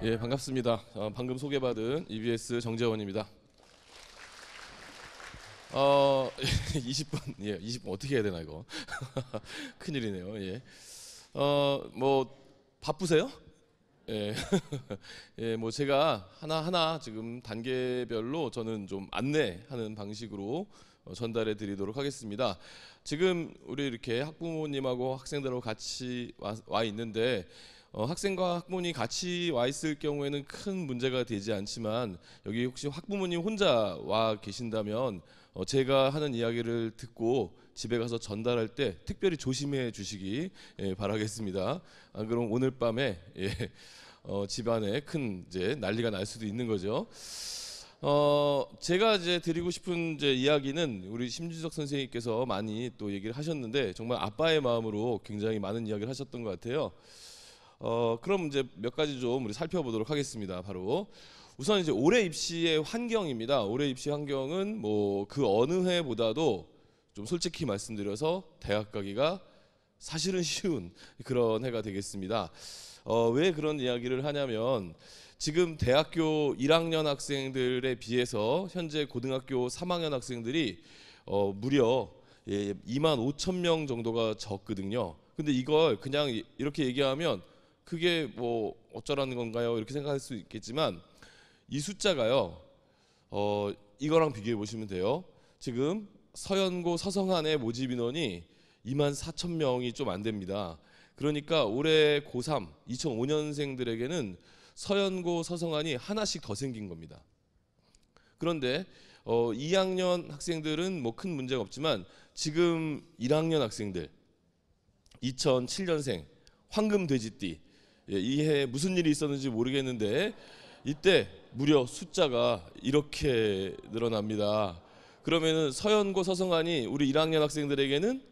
예, 반갑습니다. 방금 소개받은 EBS 정재원입니다. 20분, 예, 20분 어떻게 해야 되나 이거? 큰일이네요. 예. 뭐 바쁘세요? 예. 예, 뭐 제가 하나하나 지금 단계별로 저는 좀 안내하는 방식으로 전달해 드리도록 하겠습니다. 지금 우리 이렇게 학부모님하고 학생들하고 같이 와 있는데 학생과 학부모님이 같이 와 있을 경우에는 큰 문제가 되지 않지만 여기 혹시 학부모님 혼자 와 계신다면 제가 하는 이야기를 듣고 집에 가서 전달할 때 특별히 조심해 주시기 바라겠습니다. 안 그럼 오늘 밤에 집안에 큰 이제 난리가 날 수도 있는 거죠. 제가 이제 드리고 싶은 이제 이야기는 우리 심주석 선생님께서 많이 또 얘기를 하셨는데 정말 아빠의 마음으로 굉장히 많은 이야기를 하셨던 것 같아요. 그럼 이제 몇 가지 좀 우리 살펴보도록 하겠습니다. 바로 우선 이제 올해 입시의 환경입니다. 올해 입시 환경은 뭐 그 어느 해보다도 좀 솔직히 말씀드려서 대학 가기가 사실은 쉬운 그런 해가 되겠습니다. 왜 그런 이야기를 하냐면 지금 대학교 1학년 학생들에 비해서 현재 고등학교 3학년 학생들이 무려 25,000명 정도가 적거든요. 근데 이걸 그냥 이렇게 얘기하면 그게 뭐 어쩌라는 건가요? 이렇게 생각할 수 있겠지만 이 숫자가요. 이거랑 비교해 보시면 돼요. 지금 서연고 서성한의 모집 인원이 24,000명이 좀 안 됩니다. 그러니까 올해 고3 2005년생들에게는 서연고 서성한이 하나씩 더 생긴 겁니다. 그런데 2학년 학생들은 뭐 큰 문제가 없지만 지금 1학년 학생들 2007년생 황금 돼지띠 이해 무슨 일이 있었는지 모르겠는데 이때 무려 숫자가 이렇게 늘어납니다. 그러면은 서연고 서성한이 우리 1학년 학생들에게는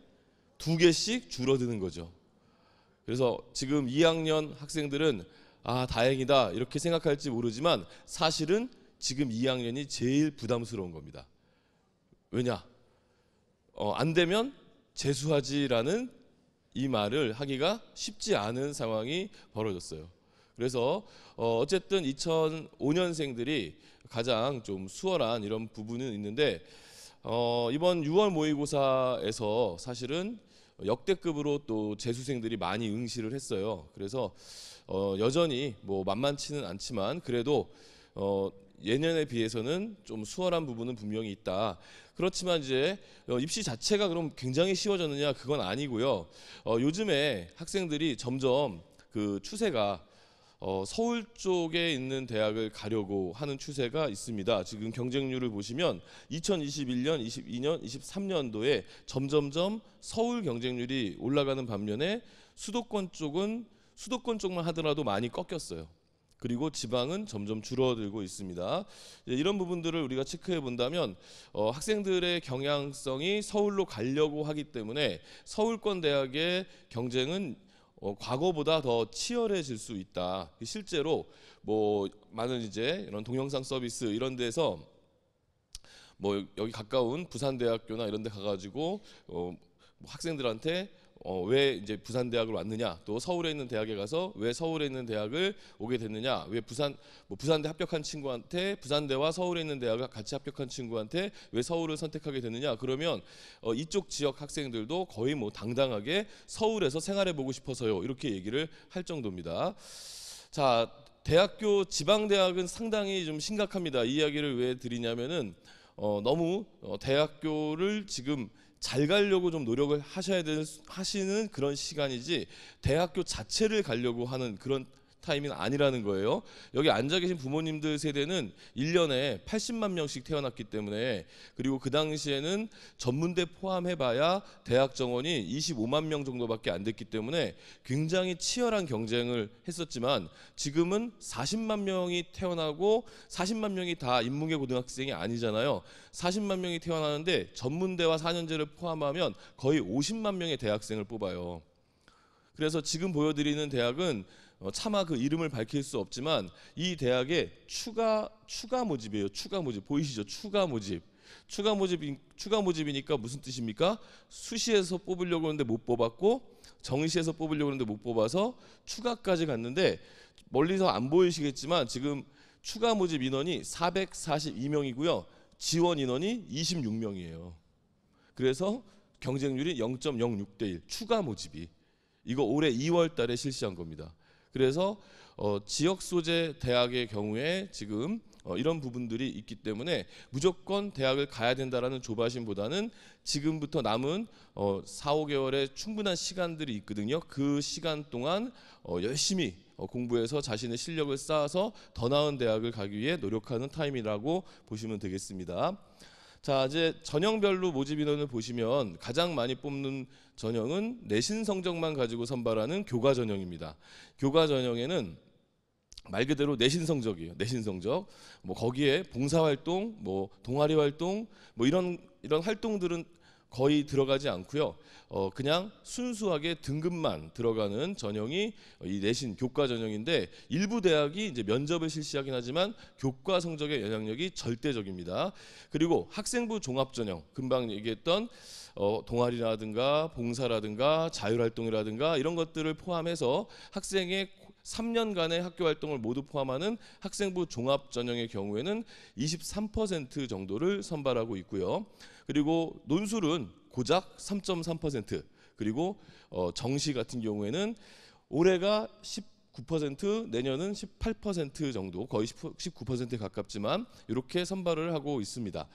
2개씩 줄어드는 거죠. 그래서 지금 2학년 학생들은 아 다행이다 이렇게 생각할지 모르지만 사실은 지금 2학년이 제일 부담스러운 겁니다. 왜냐? 안 되면 재수하지라는 이 말을 하기가 쉽지 않은 상황이 벌어졌어요. 그래서 어쨌든 2005년생들이 가장 좀 수월한 이런 부분은 있는데 이번 6월 모의고사에서 사실은 역대급으로 또 재수생들이 많이 응시를 했어요. 그래서 여전히 뭐 만만치는 않지만 그래도 예년에 비해서는 좀 수월한 부분은 분명히 있다. 그렇지만 이제 입시 자체가 그럼 굉장히 쉬워졌느냐 그건 아니고요. 요즘에 학생들이 점점 그 추세가 서울 쪽에 있는 대학을 가려고 하는 추세가 있습니다. 지금 경쟁률을 보시면 2021년, 22년, 23년도에 점점점 서울 경쟁률이 올라가는 반면에 수도권 쪽만 하더라도 많이 꺾였어요. 그리고 지방은 점점 줄어들고 있습니다. 이런 부분들을 우리가 체크해 본다면 학생들의 경향성이 서울로 가려고 하기 때문에 서울권 대학의 경쟁은 과거보다 더 치열해질 수 있다. 실제로 뭐 많은 이제 이런 동영상 서비스 이런 데서 뭐 여기 가까운 부산대학교나 이런 데 가가지고 학생들한테 왜 이제 부산대학을 왔느냐, 또 서울에 있는 대학에 가서 왜 서울에 있는 대학을 오게 됐느냐, 왜 부산대 합격한 친구한테 부산대와 서울에 있는 대학을 같이 합격한 친구한테 왜 서울을 선택하게 됐느냐, 그러면 이쪽 지역 학생들도 거의 뭐 당당하게 서울에서 생활해 보고 싶어서요 이렇게 얘기를 할 정도입니다. 자, 대학교 지방대학은 상당히 좀 심각합니다. 이 이야기를 왜 드리냐면은 너무 대학교를 지금 잘 가려고 좀 노력을 하시는 그런 시간이지 대학교 자체를 가려고 하는 그런 타이밍은 아니라는 거예요. 여기 앉아 계신 부모님들 세대는 1년에 80만 명씩 태어났기 때문에, 그리고 그 당시에는 전문대 포함해봐야 대학 정원이 25만 명 정도밖에 안 됐기 때문에 굉장히 치열한 경쟁을 했었지만 지금은 40만 명이 태어나고 40만 명이 다 인문계 고등학생이 아니잖아요. 40만 명이 태어나는데 전문대와 4년제를 포함하면 거의 50만 명의 대학생을 뽑아요. 그래서 지금 보여드리는 대학은 차마 그 이름을 밝힐 수 없지만 이 대학의 추가 모집이에요. 추가 모집 보이시죠? 추가 모집이니까 무슨 뜻입니까? 수시에서 뽑으려고 했는데 못 뽑았고 정시에서 뽑으려고 했는데 못 뽑아서 추가까지 갔는데 멀리서 안 보이시겠지만 지금 추가 모집 인원이 442명이고요. 지원 인원이 26명이에요. 그래서 경쟁률이 0.06대 1 추가 모집이 이거 올해 2월 달에 실시한 겁니다. 그래서 지역 소재 대학의 경우에 지금 이런 부분들이 있기 때문에 무조건 대학을 가야 된다라는 조바심보다는 지금부터 남은 4, 5개월의 충분한 시간들이 있거든요. 그 시간 동안 열심히 공부해서 자신의 실력을 쌓아서 더 나은 대학을 가기 위해 노력하는 타임이라고 보시면 되겠습니다. 자, 이제 전형별로 모집 인원을 보시면 가장 많이 뽑는 전형은 내신 성적만 가지고 선발하는 교과 전형입니다. 교과 전형에는 말 그대로 내신 성적이에요. 내신 성적. 뭐 거기에 봉사 활동, 뭐 동아리 활동, 뭐 이런 활동들은 거의 들어가지 않고요. 그냥 순수하게 등급만 들어가는 전형이 이 내신 교과 전형인데 일부 대학이 이제 면접을 실시하긴 하지만 교과 성적의 영향력이 절대적입니다. 그리고 학생부 종합 전형 금방 얘기했던 동아리라든가 봉사라든가 자율활동이라든가 이런 것들을 포함해서 학생의 3년간의 학교 활동을 모두 포함하는 학생부 종합 전형의 경우에는 23% 정도를 선발하고 있고요. 그리고 논술은 고작 3.3%, 그리고 정시 같은 경우에는 올해가 19%, 내년은 18% 정도, 거의 19%에 가깝지만 이렇게 선발을 하고 있습니다.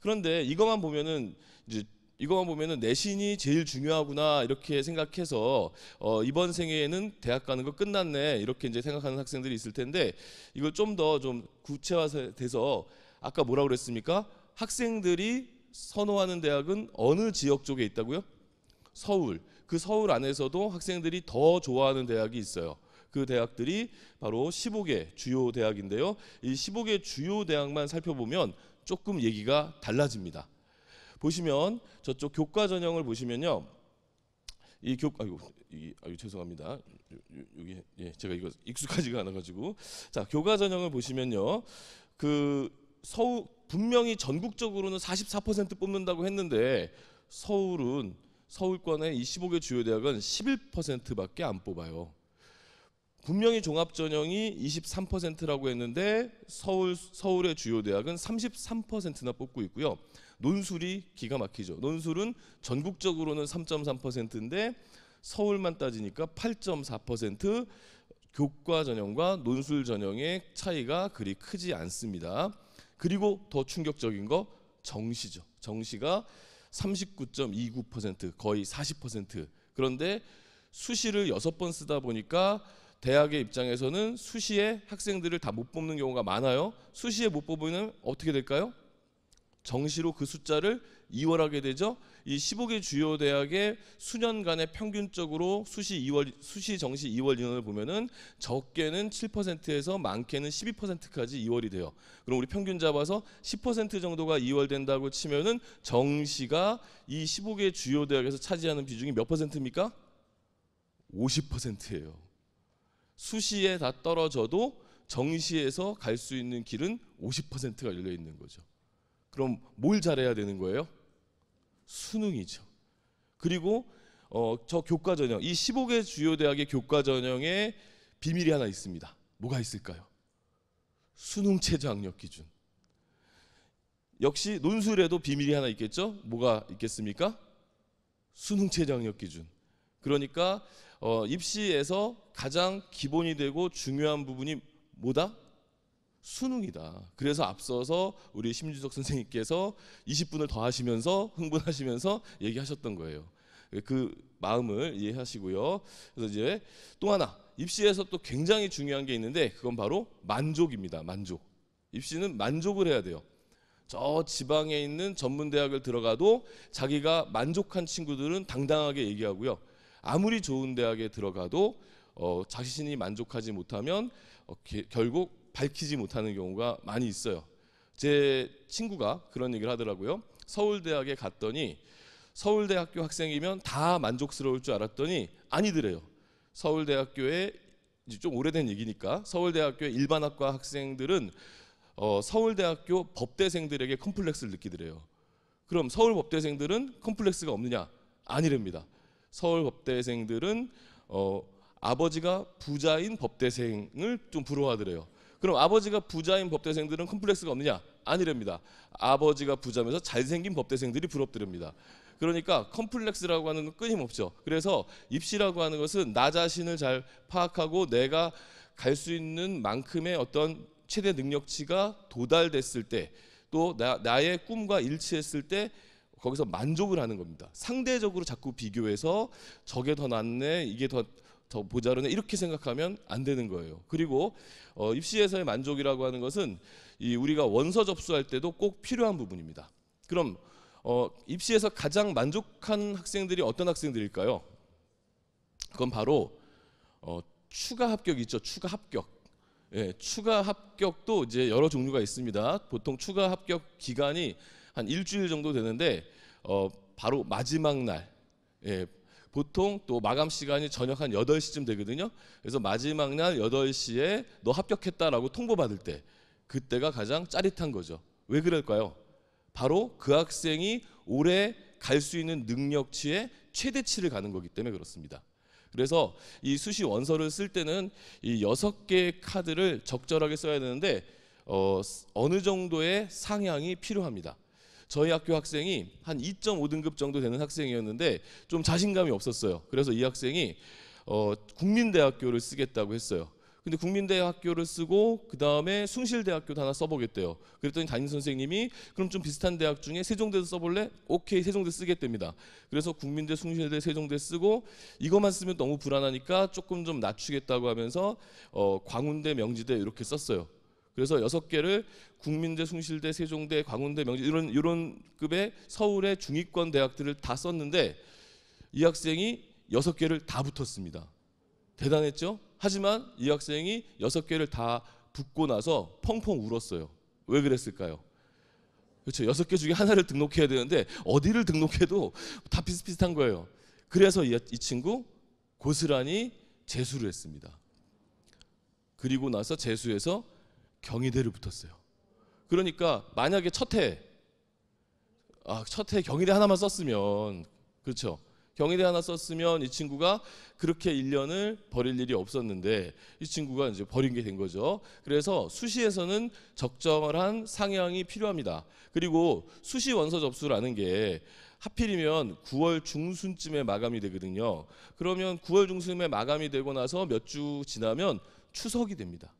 그런데 이것만 보면은 내신이 제일 중요하구나 이렇게 생각해서 이번 생에는 대학 가는 거 끝났네 이렇게 이제 생각하는 학생들이 있을 텐데 이걸 좀 더 좀 구체화돼서 아까 뭐라고 그랬습니까? 학생들이 선호하는 대학은 어느 지역 쪽에 있다고요? 서울. 그 서울 안에서도 학생들이 더 좋아하는 대학이 있어요. 그 대학들이 바로 15개 주요 대학인데요. 이 15개 주요 대학만 살펴보면 조금 얘기가 달라집니다. 보시면 저쪽 교과 전형을 보시면요. 죄송합니다. 여기 제가 이거 익숙하지가 않아가지고 자 교과 전형을 보시면요. 그 분명히 전국적으로는 44% 뽑는다고 했는데 서울권의 이 15개 주요 대학은 11%밖에 안 뽑아요. 분명히 종합전형이 23%라고 했는데 서울의 주요 대학은 33%나 뽑고 있고요. 논술이 기가 막히죠. 논술은 전국적으로는 3.3%인데 서울만 따지니까 8.4%, 교과 전형과 논술 전형의 차이가 그리 크지 않습니다. 그리고 더 충격적인 거 정시죠. 정시가 39.29%, 거의 40%. 그런데 수시를 6번 쓰다 보니까 대학의 입장에서는 수시에 학생들을 다 못 뽑는 경우가 많아요. 수시에 못 뽑으면 어떻게 될까요? 정시로 그 숫자를 2월하게 되죠. 이 15개 주요 대학의 수년간의 평균적으로 수시 정시 2월 인원을 보면은 적게는 7%에서 많게는 12%까지 2월이 돼요. 그럼 우리 평균 잡아서 10% 정도가 2월 된다고 치면은 정시가 이 15개 주요 대학에서 차지하는 비중이 몇 %입니까? 50%예요. 수시에 다 떨어져도 정시에서 갈 수 있는 길은 50%가 열려 있는 거죠. 그럼 뭘 잘해야 되는 거예요? 수능이죠. 그리고 저 교과 전형, 이 15개 주요 대학의 교과 전형에 비밀이 하나 있습니다. 뭐가 있을까요? 수능 최저 학력 기준. 역시 논술에도 비밀이 하나 있겠죠? 뭐가 있겠습니까? 수능 최저 학력 기준. 그러니까 입시에서 가장 기본이 되고 중요한 부분이 뭐다? 수능이다. 그래서 앞서서 우리 심주석 선생님께서 20분을 더 하시면서 흥분하시면서 얘기하셨던 거예요. 그 마음을 이해하시고요. 그래서 이제 또 하나 입시에서 또 굉장히 중요한 게 있는데 그건 바로 만족입니다. 만족. 입시는 만족을 해야 돼요. 저 지방에 있는 전문대학을 들어가도 자기가 만족한 친구들은 당당하게 얘기하고요. 아무리 좋은 대학에 들어가도 자신이 만족하지 못하면 결국 밝히지 못하는 경우가 많이 있어요. 제 친구가 그런 얘기를 하더라고요. 서울대학에 갔더니 서울대학교 학생이면 다 만족스러울 줄 알았더니 아니더래요. 서울대학교에 이제 좀 오래된 얘기니까 서울대학교 일반학과 학생들은 서울대학교 법대생들에게 컴플렉스를 느끼더래요. 그럼 서울 법대생들은 컴플렉스가 없느냐? 아니랍니다. 서울 법대생들은 아버지가 부자인 법대생을 좀 부러워하더래요. 그럼 아버지가 부자인 법대생들은 컴플렉스가 없느냐? 아니랍니다. 아버지가 부자면서 잘생긴 법대생들이 부럽더랍니다. 그러니까 컴플렉스라고 하는 건 끊임없죠. 그래서 입시라고 하는 것은 나 자신을 잘 파악하고 내가 갈 수 있는 만큼의 어떤 최대 능력치가 도달됐을 때, 또 나의 꿈과 일치했을 때 거기서 만족을 하는 겁니다. 상대적으로 자꾸 비교해서 저게 더 낫네, 이게 더 모자르네, 이렇게 생각하면 안 되는 거예요. 그리고 입시에서의 만족이라고 하는 것은 우리가 원서 접수할 때도 꼭 필요한 부분입니다. 그럼 입시에서 가장 만족한 학생들이 어떤 학생들일까요? 그건 바로 추가 합격 있죠. 추가 합격. 예, 추가 합격도 이제 여러 종류가 있습니다. 보통 추가 합격 기간이 한 일주일 정도 되는데 바로 마지막 날, 예, 보통 또 마감 시간이 저녁 한 8시쯤 되거든요. 그래서 마지막 날 8시에 너 합격했다라고 통보받을 때, 그때가 가장 짜릿한 거죠. 왜 그럴까요? 바로 그 학생이 올해 갈 수 있는 능력치의 최대치를 가는 거기 때문에 그렇습니다. 그래서 이 수시 원서를 쓸 때는 이 6개의 카드를 적절하게 써야 되는데 어느 정도의 상향이 필요합니다. 저희 학교 학생이 한 2.5등급 정도 되는 학생이었는데 좀 자신감이 없었어요. 그래서 이 학생이 국민대학교를 쓰겠다고 했어요. 근데 국민대학교를 쓰고 그 다음에 숭실대학교도 하나 써보겠대요. 그랬더니 담임 선생님이 그럼 좀 비슷한 대학 중에 세종대도 써볼래? 오케이, 세종대 쓰겠답니다. 그래서 국민대, 숭실대, 세종대 쓰고 이것만 쓰면 너무 불안하니까 조금 좀 낮추겠다고 하면서 광운대, 명지대 이렇게 썼어요. 그래서 6개를 국민대, 숭실대, 세종대, 광운대, 명지대 이런 급의 서울의 중위권 대학들을 다 썼는데 이 학생이 6개를 다 붙었습니다. 대단했죠? 하지만 이 학생이 6개를 다 붙고 나서 펑펑 울었어요. 왜 그랬을까요? 그렇죠. 6개 중에 하나를 등록해야 되는데 어디를 등록해도 다 비슷비슷한 거예요. 그래서 이 친구 고스란히 재수를 했습니다. 그리고 나서 재수해서 경희대를 붙었어요. 그러니까 만약에 첫 해 경희대 하나만 썼으면, 그렇죠, 경희대 하나 썼으면 이 친구가 그렇게 1년을 버릴 일이 없었는데 이 친구가 이제 버린 게 된 거죠. 그래서 수시에서는 적절한 상향이 필요합니다. 그리고 수시 원서 접수라는 게 하필이면 9월 중순쯤에 마감이 되거든요. 그러면 9월 중순에 마감이 되고 나서 몇 주 지나면 추석이 됩니다.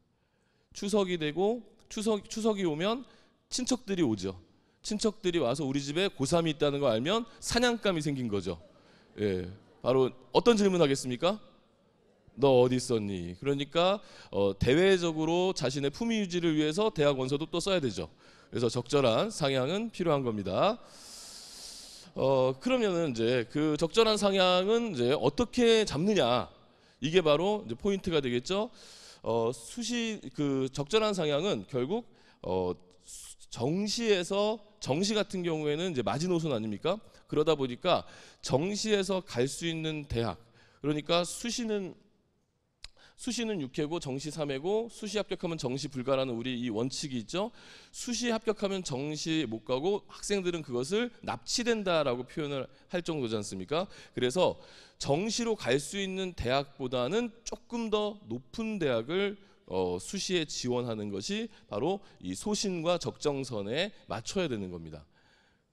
추석이 되고 추석이 오면 친척들이 오죠. 친척들이 와서 우리 집에 고3이 있다는 거 알면 사냥감이 생긴 거죠. 예, 바로 어떤 질문 하겠습니까? 너 어디 있었니? 그러니까 대외적으로 자신의 품위 유지를 위해서 대학 원서도 또 써야 되죠. 그래서 적절한 상향은 필요한 겁니다. 그러면은 이제 그 적절한 상향은 이제 어떻게 잡느냐? 이게 바로 이제 포인트가 되겠죠. 수시 그 적절한 상향은 결국 정시 같은 경우에는 이제 마지노선 아닙니까? 그러다 보니까 정시에서 갈 수 있는 대학, 그러니까 수시는 6회고 정시 3회고 수시 합격하면 정시 불가라는 우리 이 원칙이 있죠. 수시 합격하면 정시 못 가고 학생들은 그것을 납치된다라고 표현을 할 정도지 않습니까? 그래서 정시로 갈 수 있는 대학보다는 조금 더 높은 대학을 수시에 지원하는 것이 바로 이 소신과 적정선에 맞춰야 되는 겁니다.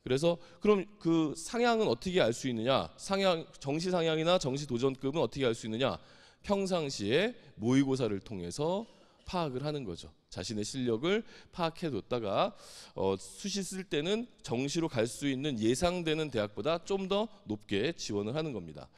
그래서 그럼 그 상향은 어떻게 알 수 있느냐? 정시 상향이나 정시 도전급은 어떻게 알 수 있느냐? 평상시에 모의고사를 통해서 파악을 하는 거죠. 자신의 실력을 파악해뒀다가 수시 쓸 때는 정시로 갈 수 있는 예상되는 대학보다 좀 더 높게 지원을 하는 겁니다.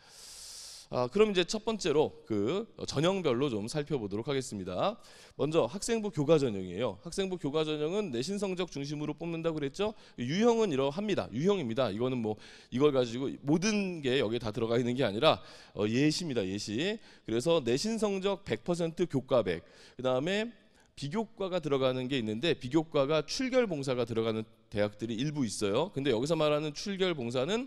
그럼 이제 첫 번째로 그 전형별로 좀 살펴보도록 하겠습니다. 먼저 학생부 교과 전형이에요. 학생부 교과 전형은 내신 성적 중심으로 뽑는다고 그랬죠. 유형은 이러합니다. 유형입니다. 이거는 뭐 이걸 가지고 모든 게 여기에 다 들어가 있는 게 아니라 예시입니다. 예시. 그래서 내신 성적 100% 교과 100. 그다음에 비교과가 들어가는 게 있는데 비교과가 출결 봉사가 들어가는 대학들이 일부 있어요. 근데 여기서 말하는 출결 봉사는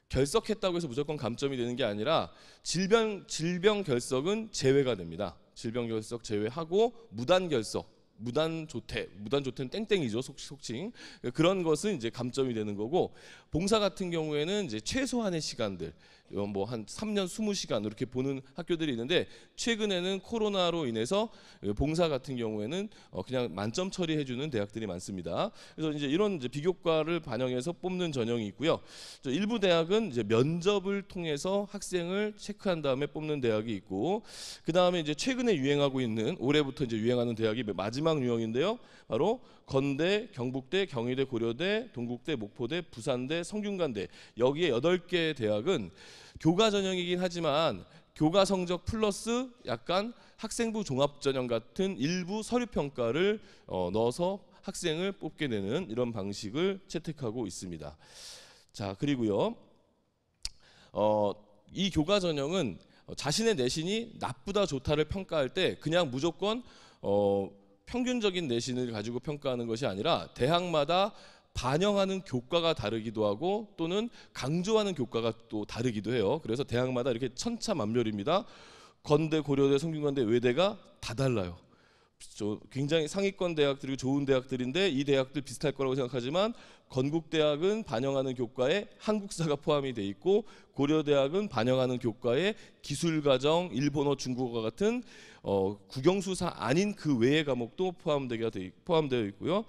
결석했다고 해서 무조건 감점이 되는 게 아니라 질병 결석은 제외가 됩니다. 질병 결석 제외하고 무단 결석, 무단 조퇴는 땡땡이죠, 속칭. 그런 것은 이제 감점이 되는 거고, 봉사 같은 경우에는 이제 최소한의 시간들, 뭐 한 3년 20시간 이렇게 보는 학교들이 있는데, 최근에는 코로나로 인해서 봉사 같은 경우에는 그냥 만점 처리해주는 대학들이 많습니다. 그래서 이제 이런 이제 비교과를 반영해서 뽑는 전형이 있고요. 일부 대학은 이제 면접을 통해서 학생을 체크한 다음에 뽑는 대학이 있고, 그 다음에 이제 최근에 유행하고 있는, 올해부터 이제 유행하는 대학이 마지막 유형인데요. 바로 건대, 경북대, 경희대, 고려대, 동국대, 목포대, 부산대, 성균관대, 여기에 8개 대학은 교과 전형이긴 하지만 교과 성적 플러스 약간 학생부 종합 전형 같은 일부 서류 평가를 넣어서 학생을 뽑게 되는 이런 방식을 채택하고 있습니다. 자, 그리고요, 이 교과 전형은 자신의 내신이 나쁘다 좋다를 평가할 때 그냥 무조건 평균적인 내신을 가지고 평가하는 것이 아니라 대학마다 반영하는 교과가 다르기도 하고 또는 강조하는 교과가 또 다르기도 해요. 그래서 대학마다 이렇게 천차만별입니다. 건대, 고려대, 성균관대, 외대가 다 달라요. 굉장히 상위권 대학들이고 좋은 대학들인데 이 대학들 비슷할 거라고 생각하지만, 건국대학은 반영하는 교과에 한국사가 포함이 돼 있고, 고려대학은 반영하는 교과에 기술과정, 일본어, 중국어 같은 국영수사 아닌 그 외의 과목도 포함되어 있고요.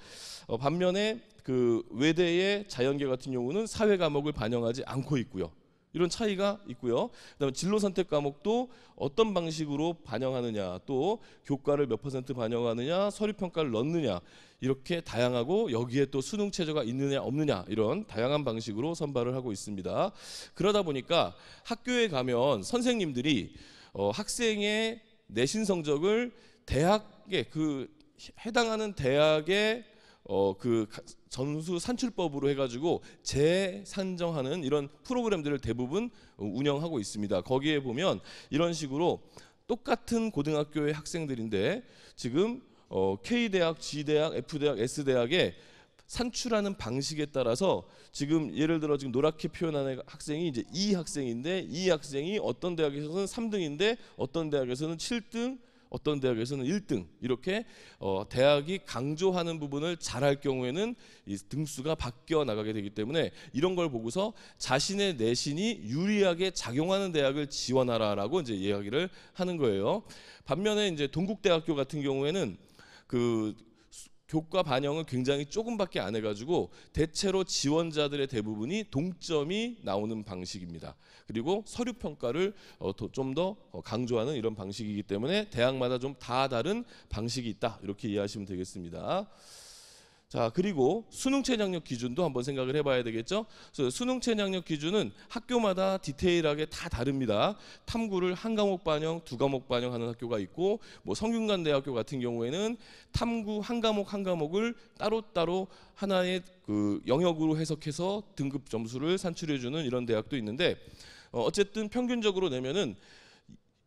반면에 그 외대의 자연계 같은 경우는 사회 과목을 반영하지 않고 있고요. 이런 차이가 있고요. 그다음에 진로 선택 과목도 어떤 방식으로 반영하느냐, 또 교과를 몇 % 반영하느냐, 서류 평가를 넣느냐, 이렇게 다양하고, 여기에 또 수능 체제가 있느냐 없느냐, 이런 다양한 방식으로 선발을 하고 있습니다. 그러다 보니까 학교에 가면 선생님들이 학생의 내신 성적을 대학에 해당하는 대학의 그 전수 산출법으로 해가지고 재산정하는 이런 프로그램들을 대부분 운영하고 있습니다. 거기에 보면 이런 식으로 똑같은 고등학교의 학생들인데 지금 K대학, G대학, F대학, S대학에 산출하는 방식에 따라서 지금 예를 들어 지금 노랗게 표현하는 학생이 이제 E 학생인데, 이 학생이 어떤 대학에서는 3등인데 어떤 대학에서는 7등, 어떤 대학에서는 1등, 이렇게 대학이 강조하는 부분을 잘할 경우에는 이 등수가 바뀌어 나가게 되기 때문에, 이런 걸 보고서 자신의 내신이 유리하게 작용하는 대학을 지원하라라고 이제 이야기를 하는 거예요. 반면에 이제 동국대학교 같은 경우에는 그 교과 반영을 굉장히 조금밖에 안 해가지고 대체로 지원자들의 대부분이 동점이 나오는 방식입니다. 그리고 서류 평가를 좀 더 강조하는 이런 방식이기 때문에 대학마다 좀 다 다른 방식이 있다, 이렇게 이해하시면 되겠습니다. 자, 그리고 수능 최저학력 기준도 한번 생각을 해봐야 되겠죠. 그래서 수능 최저학력 기준은 학교마다 디테일하게 다 다릅니다. 탐구를 한 과목 반영, 두 과목 반영하는 학교가 있고, 뭐 성균관대학교 같은 경우에는 탐구 한 과목을 따로따로 하나의 그 영역으로 해석해서 등급 점수를 산출해주는 이런 대학도 있는데, 어쨌든 평균적으로 내면은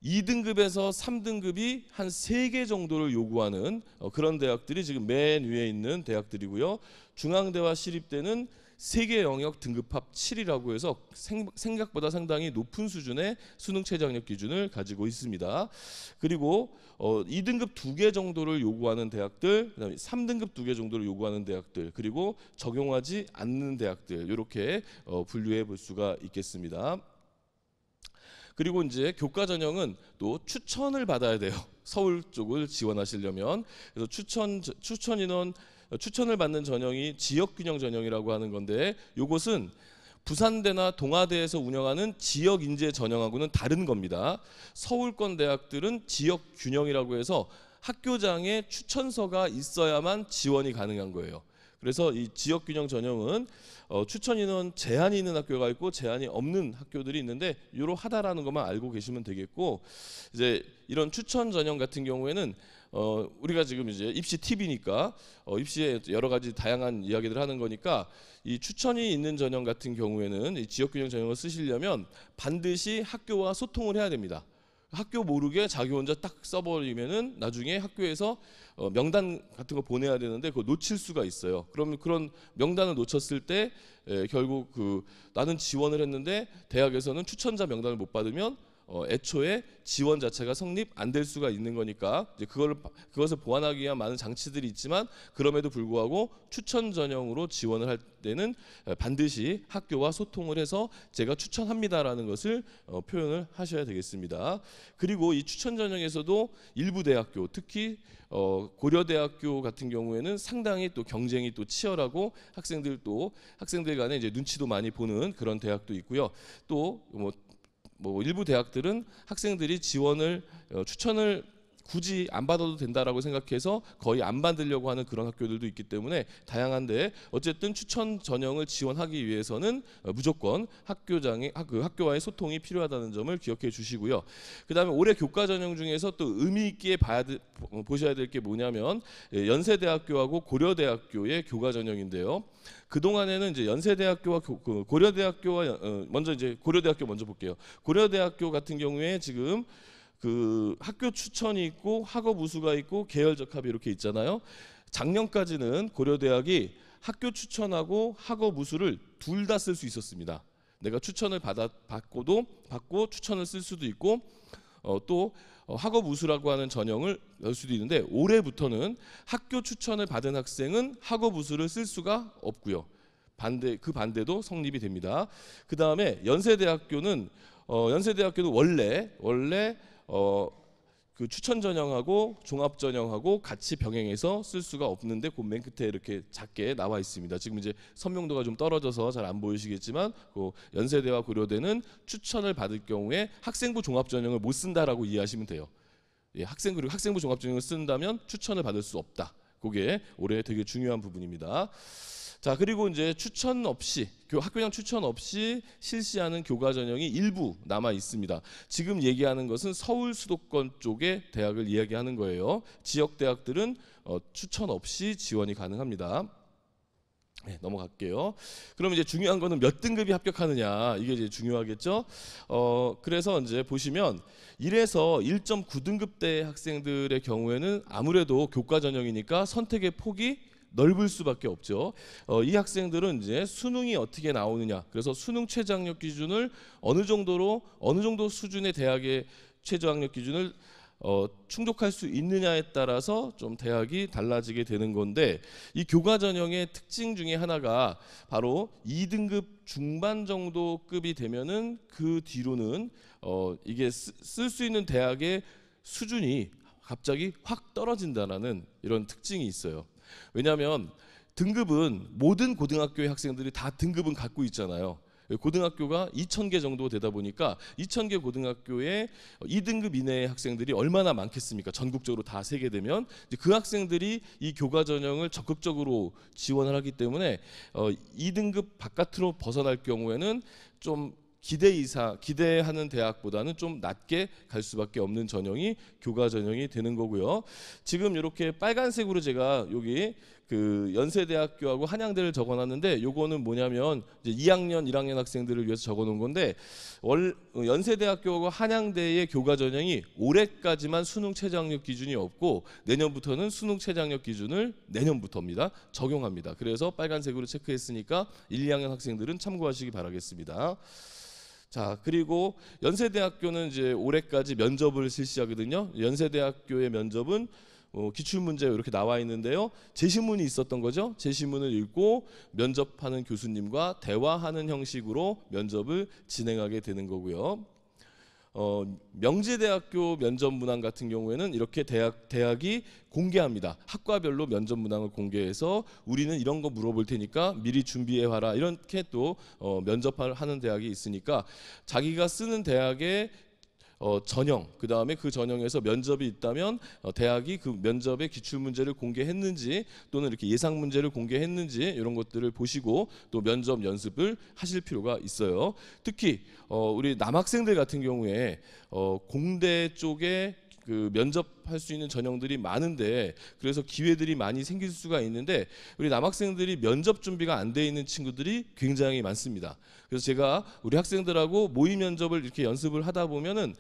2등급에서 3등급이 한 3개 정도를 요구하는 그런 대학들이 지금 맨 위에 있는 대학들이고요. 중앙대와 시립대는 3개 영역 등급합 7이라고 해서 생각보다 상당히 높은 수준의 수능 최저학력 기준을 가지고 있습니다. 그리고 2등급 2개 정도를 요구하는 대학들, 그다음에 3등급 2개 정도를 요구하는 대학들, 그리고 적용하지 않는 대학들, 이렇게 분류해 볼 수가 있겠습니다. 그리고 이제 교과 전형은 또 추천을 받아야 돼요. 서울 쪽을 지원하시려면. 그래서 추천 인원, 추천을 받는 전형이 지역균형 전형이라고 하는 건데, 이것은 부산대나 동아대에서 운영하는 지역인재 전형하고는 다른 겁니다. 서울권 대학들은 지역균형이라고 해서 학교장에 추천서가 있어야만 지원이 가능한 거예요. 그래서 이 지역균형 전형은 추천 인원 제한이 있는 학교가 있고 제한이 없는 학교들이 있는데, 이러하다라는 것만 알고 계시면 되겠고, 이제 이런 추천 전형 같은 경우에는 우리가 지금 이제 입시 팁이니까 입시에 여러 가지 다양한 이야기들 하는 거니까, 이 추천이 있는 전형 같은 경우에는 이 지역균형 전형을 쓰시려면 반드시 학교와 소통을 해야 됩니다. 학교 모르게 자기 혼자 딱 써버리면은 나중에 학교에서 명단 같은 거 보내야 되는데 그거 놓칠 수가 있어요. 그러면 그런 명단을 놓쳤을 때 결국 나는 지원을 했는데 대학에서는 추천자 명단을 못 받으면 애초에 지원 자체가 성립 안 될 수가 있는 거니까 이제 그것을 보완하기 위한 많은 장치들이 있지만 그럼에도 불구하고 추천 전형으로 지원을 할 때는 반드시 학교와 소통을 해서 제가 추천합니다라는 것을 표현을 하셔야 되겠습니다. 그리고 이 추천 전형에서도 일부 대학교, 특히 고려대학교 같은 경우에는 상당히 또 경쟁이 또 치열하고 학생들 간에 이제 눈치도 많이 보는 그런 대학도 있고요. 또 뭐 일부 대학들은 학생들이 추천을 굳이 안 받아도 된다라고 생각해서 거의 안 받으려고 하는 그런 학교들도 있기 때문에 다양한데 어쨌든 추천 전형을 지원하기 위해서는 무조건 학교와의 소통이 필요하다는 점을 기억해 주시고요. 그다음에 올해 교과 전형 중에서 또 의미 있게 보셔야 될 게 뭐냐면 연세대학교하고 고려대학교의 교과 전형인데요. 그 동안에는 이제 연세대학교와 고려대학교와 고려대학교 먼저 볼게요. 고려대학교 같은 경우에 지금 학교 추천이 있고 학업 우수가 있고 계열적 합이 이렇게 있잖아요. 작년까지는 고려대학이 학교 추천하고 학업 우수를 둘 다 쓸 수 있었습니다. 내가 추천을 받고 추천을 쓸 수도 있고 또 학업 우수라고 하는 전형을 넣을 수도 있는데 올해부터는 학교 추천을 받은 학생은 학업 우수를 쓸 수가 없고요. 그 반대도 성립이 됩니다. 그 다음에 연세대학교는 원래 그 추천 전형하고 종합 전형하고 같이 병행해서 쓸 수가 없는데 그 맨 끝에 이렇게 작게 나와 있습니다. 지금 이제 선명도가 좀 떨어져서 잘 안 보이시겠지만 연세대와 고려대는 추천을 받을 경우에 학생부 종합 전형을 못 쓴다라고 이해하시면 돼요. 학생부 종합 전형을 쓴다면 추천을 받을 수 없다. 그게 올해 되게 중요한 부분입니다. 자, 그리고 이제 학교장 추천 없이 실시하는 교과 전형이 일부 남아 있습니다. 지금 얘기하는 것은 서울 수도권 쪽의 대학을 이야기하는 거예요. 지역 대학들은 추천 없이 지원이 가능합니다. 네, 넘어갈게요. 그럼 이제 중요한 거는 몇 등급이 합격하느냐, 이게 이제 중요하겠죠. 그래서 이제 보시면 1에서 1.9등급대 학생들의 경우에는 아무래도 교과 전형이니까 선택의 폭이 넓을 수밖에 없죠. 이 학생들은 이제 수능이 어떻게 나오느냐, 그래서 수능 최저학력 기준을 어느 정도 수준의 대학의 최저학력 기준을 충족할 수 있느냐에 따라서 좀 대학이 달라지게 되는 건데, 이 교과 전형의 특징 중에 하나가 바로 2등급 중반 정도 급이 되면은 그 뒤로는 이게 쓸 수 있는 대학의 수준이 갑자기 확 떨어진다라는 이런 특징이 있어요. 왜냐하면 등급은 모든 고등학교의 학생들이 다 등급은 갖고 있잖아요. 고등학교가 2,000개 정도 되다 보니까 2,000개 고등학교에 2등급 이내의 학생들이 얼마나 많겠습니까? 전국적으로 다 세게 되면 그 학생들이 이 교과 전형을 적극적으로 지원을 하기 때문에 2등급 바깥으로 벗어날 경우에는 좀 기대하는 대학보다는 좀 낮게 갈 수밖에 없는 전형이 교과 전형이 되는 거고요. 지금 이렇게 빨간색으로 제가 여기 연세대학교하고 한양대를 적어놨는데, 요거는 뭐냐면 이제 2학년, 1학년 학생들을 위해서 적어놓은 건데, 연세대학교하고 한양대의 교과 전형이 올해까지만 수능 최저학력 기준이 없고 내년부터는 수능 최저학력 기준을 내년부터입니다. 적용합니다. 그래서 빨간색으로 체크했으니까 1, 2학년 학생들은 참고하시기 바라겠습니다. 자, 그리고 연세대학교는 이제 올해까지 면접을 실시하거든요. 연세대학교의 면접은 기출문제 이렇게 나와 있는데요. 제시문이 있었던 거죠. 제시문을 읽고 면접하는 교수님과 대화하는 형식으로 면접을 진행하게 되는 거고요. 명지대학교 면접 문항 같은 경우에는 이렇게 대학이 공개합니다. 학과별로 면접 문항을 공개해서 우리는 이런 거 물어볼 테니까 미리 준비해 와라, 이렇게 또 면접하는 대학이 있으니까 자기가 쓰는 대학의 전형, 그 다음에 그 전형에서 면접이 있다면 대학이 그 면접의 기출 문제를 공개했는지 또는 이렇게 예상 문제를 공개했는지 이런 것들을 보시고 또 면접 연습을 하실 필요가 있어요. 특히 우리 남학생들 같은 경우에 공대 쪽에 그 면접할 수 있는 전형들이 많은데, 그래서 기회들이 많이 생길 수가 있는데 우리 남학생들이 면접 준비가 안 돼 있는 친구들이 굉장히 많습니다. 그래서 제가 우리 학생들하고 모의 면접을 이렇게 연습을 하다 보면은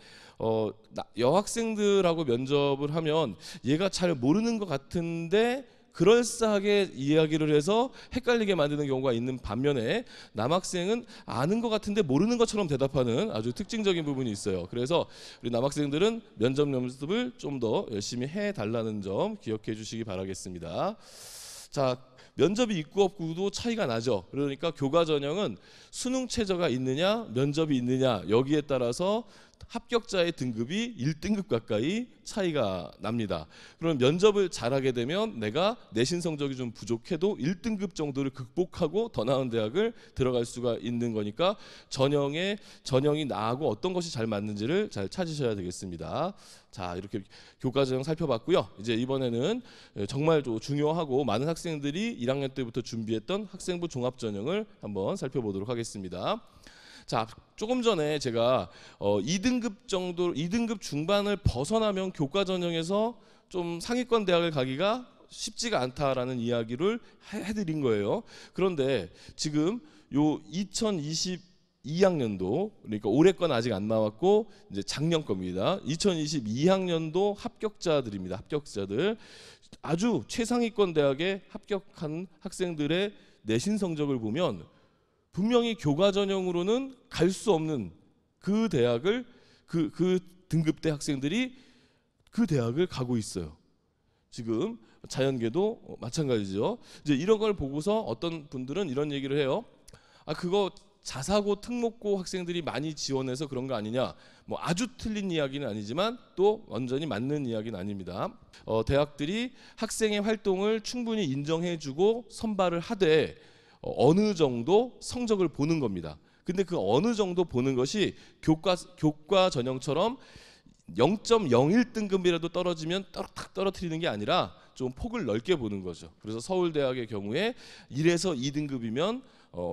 여학생들하고 면접을 하면 얘가 잘 모르는 것 같은데 그럴싸하게 이야기를 해서 헷갈리게 만드는 경우가 있는 반면에, 남학생은 아는 것 같은데 모르는 것처럼 대답하는 아주 특징적인 부분이 있어요. 그래서 우리 남학생들은 면접 연습을 좀 더 열심히 해달라는 점 기억해 주시기 바라겠습니다. 자, 면접이 있고 없고도 차이가 나죠. 그러니까 교과 전형은 수능 최저가 있느냐 면접이 있느냐, 여기에 따라서 합격자의 등급이 1등급 가까이 차이가 납니다. 그럼 면접을 잘하게 되면 내가 내신 성적이 좀 부족해도 1등급 정도를 극복하고 더 나은 대학을 들어갈 수가 있는 거니까 전형이 나하고 어떤 것이 잘 맞는지를 잘 찾으셔야 되겠습니다. 자, 이렇게 교과 전형 살펴봤고요. 이제 이번에는 정말 중요하고 많은 학생들이 1학년 때부터 준비했던 학생부 종합 전형을 한번 살펴보도록 하겠습니다. 자, 조금 전에 제가 2등급 중반을 벗어나면 교과 전형에서 좀 상위권 대학을 가기가 쉽지가 않다라는 이야기를 해드린 거예요. 그런데 지금 요 2022학년도, 그러니까 올해 건 아직 안 나왔고 이제 작년 겁니다. 2022학년도 합격자들입니다. 합격자들, 아주 최상위권 대학에 합격한 학생들의 내신 성적을 보면 분명히 교과 전형으로는 갈 수 없는 그 대학을 그 등급대 학생들이 그 대학을 가고 있어요. 지금 자연계도 마찬가지죠. 이제 이런 걸 보고서 어떤 분들은 이런 얘기를 해요. 아, 그거 자사고 특목고 학생들이 많이 지원해서 그런 거 아니냐. 뭐 아주 틀린 이야기는 아니지만 또 완전히 맞는 이야기는 아닙니다. 대학들이 학생의 활동을 충분히 인정해주고 선발을 하되 어느 정도 성적을 보는 겁니다. 근데 그 어느 정도 보는 것이 교과 전형처럼 0.01등급이라도 떨어지면 딱 떨어뜨리는 게 아니라 좀 폭을 넓게 보는 거죠. 그래서 서울대학의 경우에 1에서 2등급이면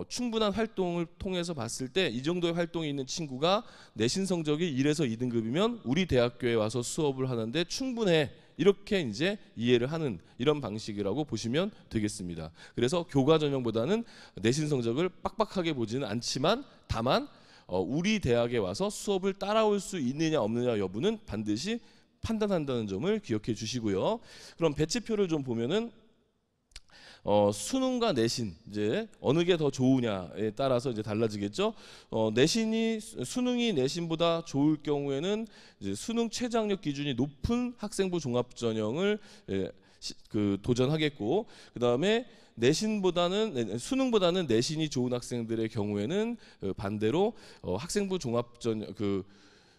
충분한 활동을 통해서 봤을 때 이 정도의 활동이 있는 친구가 내신 성적이 1에서 2등급이면 우리 대학교에 와서 수업을 하는데 충분해, 이렇게 이제 이해를 하는 이런 방식이라고 보시면 되겠습니다. 그래서 교과 전형보다는 내신 성적을 빡빡하게 보지는 않지만 다만 우리 대학에 와서 수업을 따라올 수 있느냐 없느냐 여부는 반드시 판단한다는 점을 기억해 주시고요. 그럼 배치표를 좀 보면은 수능과 내신, 이제 어느 게 더 좋으냐에 따라서 이제 달라지겠죠. 수능이 내신보다 좋을 경우에는 이제 수능 최저학력 기준이 높은 학생부 종합 전형을 도전하겠고, 그다음에 수능보다는 내신이 좋은 학생들의 경우에는 반대로 학생부 종합 전형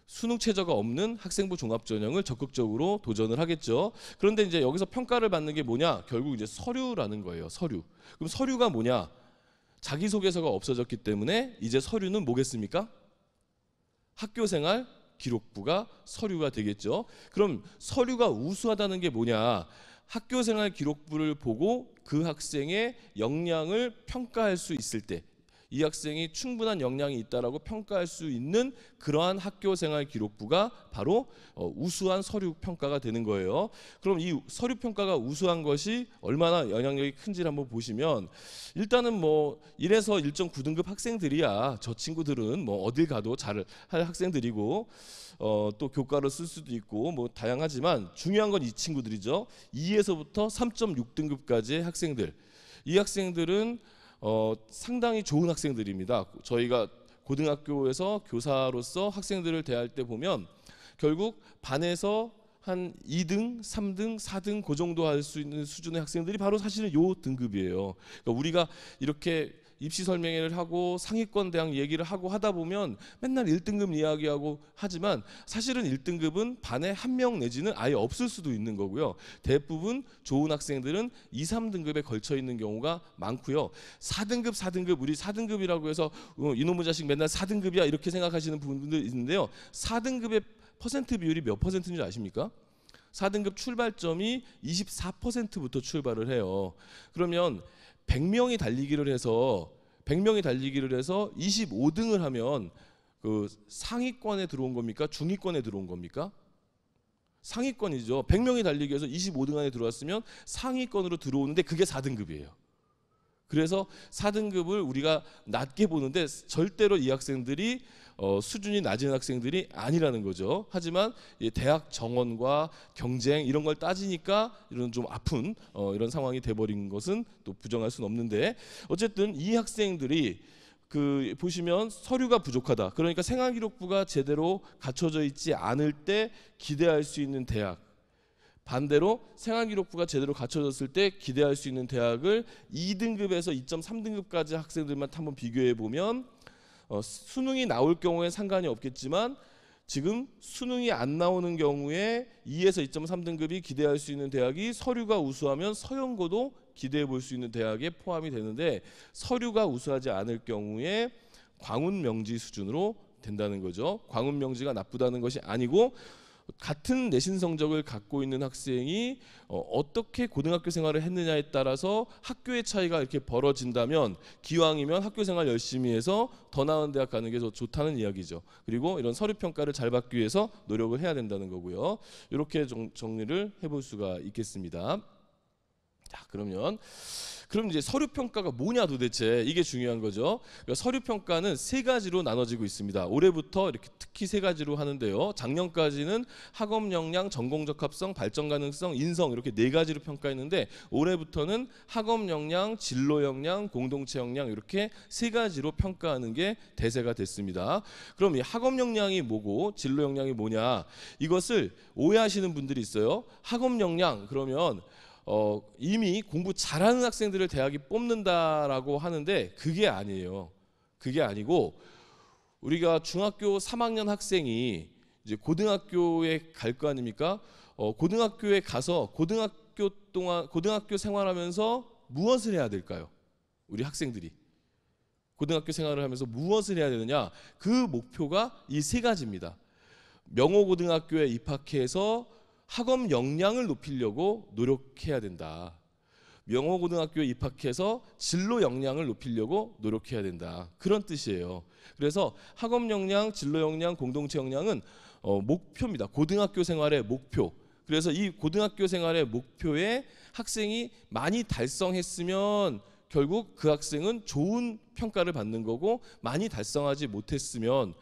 수능 최저가 없는 학생부 종합 전형을 적극적으로 도전을 하겠죠. 그런데 이제 여기서 평가를 받는 게 뭐냐? 결국 이제 서류라는 거예요. 서류. 그럼 서류가 뭐냐? 자기소개서가 없어졌기 때문에 이제 서류는 뭐겠습니까? 학교생활 기록부가 서류가 되겠죠. 그럼 서류가 우수하다는 게 뭐냐? 학교생활 기록부를 보고 그 학생의 역량을 평가할 수 있을 때, 이 학생이 충분한 역량이 있다라고 평가할 수 있는 그러한 학교생활 기록부가 바로 우수한 서류 평가가 되는 거예요. 그럼 이 서류 평가가 우수한 것이 얼마나 영향력이 큰지를 한번 보시면, 일단은 뭐 1에서 1.9등급 학생들이야 저 친구들은 뭐 어딜 가도 잘 할 학생들이고 또 교과를 쓸 수도 있고 뭐 다양하지만 중요한 건 이 친구들이죠. 2에서부터 3.6등급까지의 학생들, 이 학생들은 상당히 좋은 학생들입니다. 저희가 고등학교에서 교사로서 학생들을 대할 때 보면 결국 반에서 한 2등, 3등, 4등 그 정도 할 수 있는 수준의 학생들이 바로 사실은 요 등급이에요. 그러니까 우리가 이렇게 입시 설명회를 하고 상위권 대학 얘기를 하고 하다 보면 맨날 1등급 이야기하고 하지만 사실은 1등급은 반에 한 명 내지는 아예 없을 수도 있는 거고요. 대부분 좋은 학생들은 2, 3등급에 걸쳐 있는 경우가 많고요. 4등급 우리 4등급이라고 해서 이놈의 자식 맨날 4등급이야 이렇게 생각하시는 분들 있는데요. 4등급의 퍼센트 비율이 몇 퍼센트인지 아십니까? 4등급 출발점이 24%부터 출발을 해요. 그러면 100명이 달리기를 해서 25등을 하면 그 상위권에 들어온 겁니까? 중위권에 들어온 겁니까? 상위권이죠. 100명이 달리기 위해서 25등 안에 들어왔으면 상위권으로 들어오는데 그게 4등급이에요. 그래서 4등급을 우리가 낮게 보는데 절대로 이 학생들이 수준이 낮은 학생들이 아니라는 거죠. 하지만 대학 정원과 경쟁 이런 걸 따지니까 이런 좀 아픈 이런 상황이 돼버린 것은 또 부정할 수는 없는데, 어쨌든 이 학생들이 보시면 서류가 부족하다. 그러니까 생활기록부가 제대로 갖춰져 있지 않을 때 기대할 수 있는 대학, 반대로 생활기록부가 제대로 갖춰졌을 때 기대할 수 있는 대학을 2등급에서 2.3등급까지 학생들만 한번 비교해 보면 수능이 나올 경우에 상관이 없겠지만 지금 수능이 안 나오는 경우에 2에서 2.3등급이 기대할 수 있는 대학이 서류가 우수하면 서연고도 기대해 볼 수 있는 대학에 포함이 되는데, 서류가 우수하지 않을 경우에 광운명지 수준으로 된다는 거죠. 광운명지가 나쁘다는 것이 아니고 같은 내신 성적을 갖고 있는 학생이 어떻게 고등학교 생활을 했느냐에 따라서 학교의 차이가 이렇게 벌어진다면 기왕이면 학교 생활 열심히 해서 더 나은 대학 가는 게 더 좋다는 이야기죠. 그리고 이런 서류 평가를 잘 받기 위해서 노력을 해야 된다는 거고요. 이렇게 정리를 해볼 수가 있겠습니다. 자, 그럼 이제 서류 평가가 뭐냐 도대체, 이게 중요한 거죠. 그러니까 서류 평가는 세 가지로 나눠지고 있습니다. 올해부터 이렇게 특히 세 가지로 하는데요. 작년까지는 학업 역량, 전공 적합성, 발전 가능성, 인성 이렇게 네 가지로 평가했는데 올해부터는 학업 역량, 진로 역량, 공동체 역량 이렇게 세 가지로 평가하는 게 대세가 됐습니다. 그럼 이 학업 역량이 뭐고 진로 역량이 뭐냐, 이것을 오해하시는 분들이 있어요. 학업 역량 그러면 이미 공부 잘하는 학생들을 대학이 뽑는다라고 하는데 그게 아니에요. 그게 아니고 우리가 중학교 3학년 학생이 이제 고등학교에 갈 거 아닙니까? 고등학교에 가서 고등학교 생활하면서 무엇을 해야 될까요? 우리 학생들이 고등학교 생활을 하면서 무엇을 해야 되느냐? 그 목표가 이 세 가지입니다. 명호고등학교에 입학해서 학업 역량을 높이려고 노력해야 된다. 명호고등학교에 입학해서 진로 역량을 높이려고 노력해야 된다. 그런 뜻이에요. 그래서 학업 역량, 진로 역량, 공동체 역량은 목표입니다. 고등학교 생활의 목표. 그래서 이 고등학교 생활의 목표에 학생이 많이 달성했으면 결국 그 학생은 좋은 평가를 받는 거고, 많이 달성하지 못했으면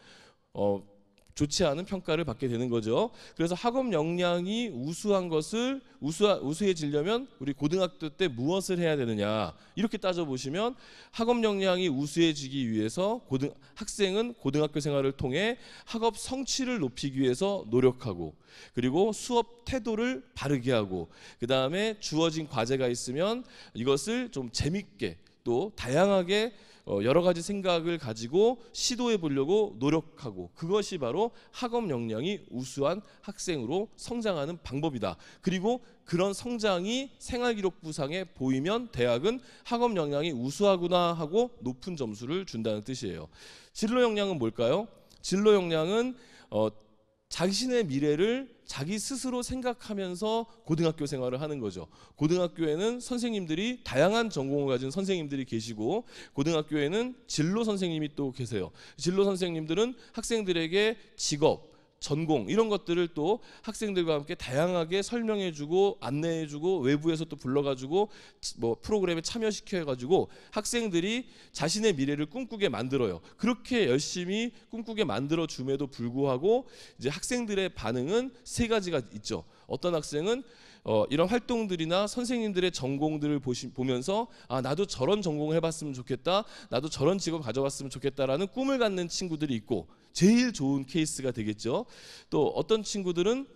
좋지 않은 평가를 받게 되는 거죠. 그래서 학업 역량이 우수한 것을 우수해지려면 우리 고등학교 때 무엇을 해야 되느냐, 이렇게 따져보시면 학업 역량이 우수해지기 위해서 학생은 고등학교 생활을 통해 학업 성취를 높이기 위해서 노력하고, 그리고 수업 태도를 바르게 하고, 그 다음에 주어진 과제가 있으면 이것을 좀 재밌게 또 다양하게 여러 가지 생각을 가지고 시도해 보려고 노력하고, 그것이 바로 학업 역량이 우수한 학생으로 성장하는 방법이다. 그리고 그런 성장이 생활기록부상에 보이면 대학은 학업 역량이 우수하구나 하고 높은 점수를 준다는 뜻이에요. 진로 역량은 뭘까요? 진로 역량은 자신의 미래를 자기 스스로 생각하면서 고등학교 생활을 하는 거죠. 고등학교에는 선생님들이 다양한 전공을 가진 선생님들이 계시고, 고등학교에는 진로 선생님이 또 계세요. 진로 선생님들은 학생들에게 직업, 전공 이런 것들을 또 학생들과 함께 다양하게 설명해주고 안내해주고, 외부에서 또 불러가지고 뭐 프로그램에 참여시켜가지고 학생들이 자신의 미래를 꿈꾸게 만들어요. 그렇게 열심히 꿈꾸게 만들어줌에도 불구하고 이제 학생들의 반응은 세 가지가 있죠. 어떤 학생은 이런 활동들이나 선생님들의 전공들을 보면서 나도 저런 전공을 해봤으면 좋겠다, 나도 저런 직업 가져봤으면 좋겠다라는 꿈을 갖는 친구들이 있고, 제일 좋은 케이스가 되겠죠. 또 어떤 친구들은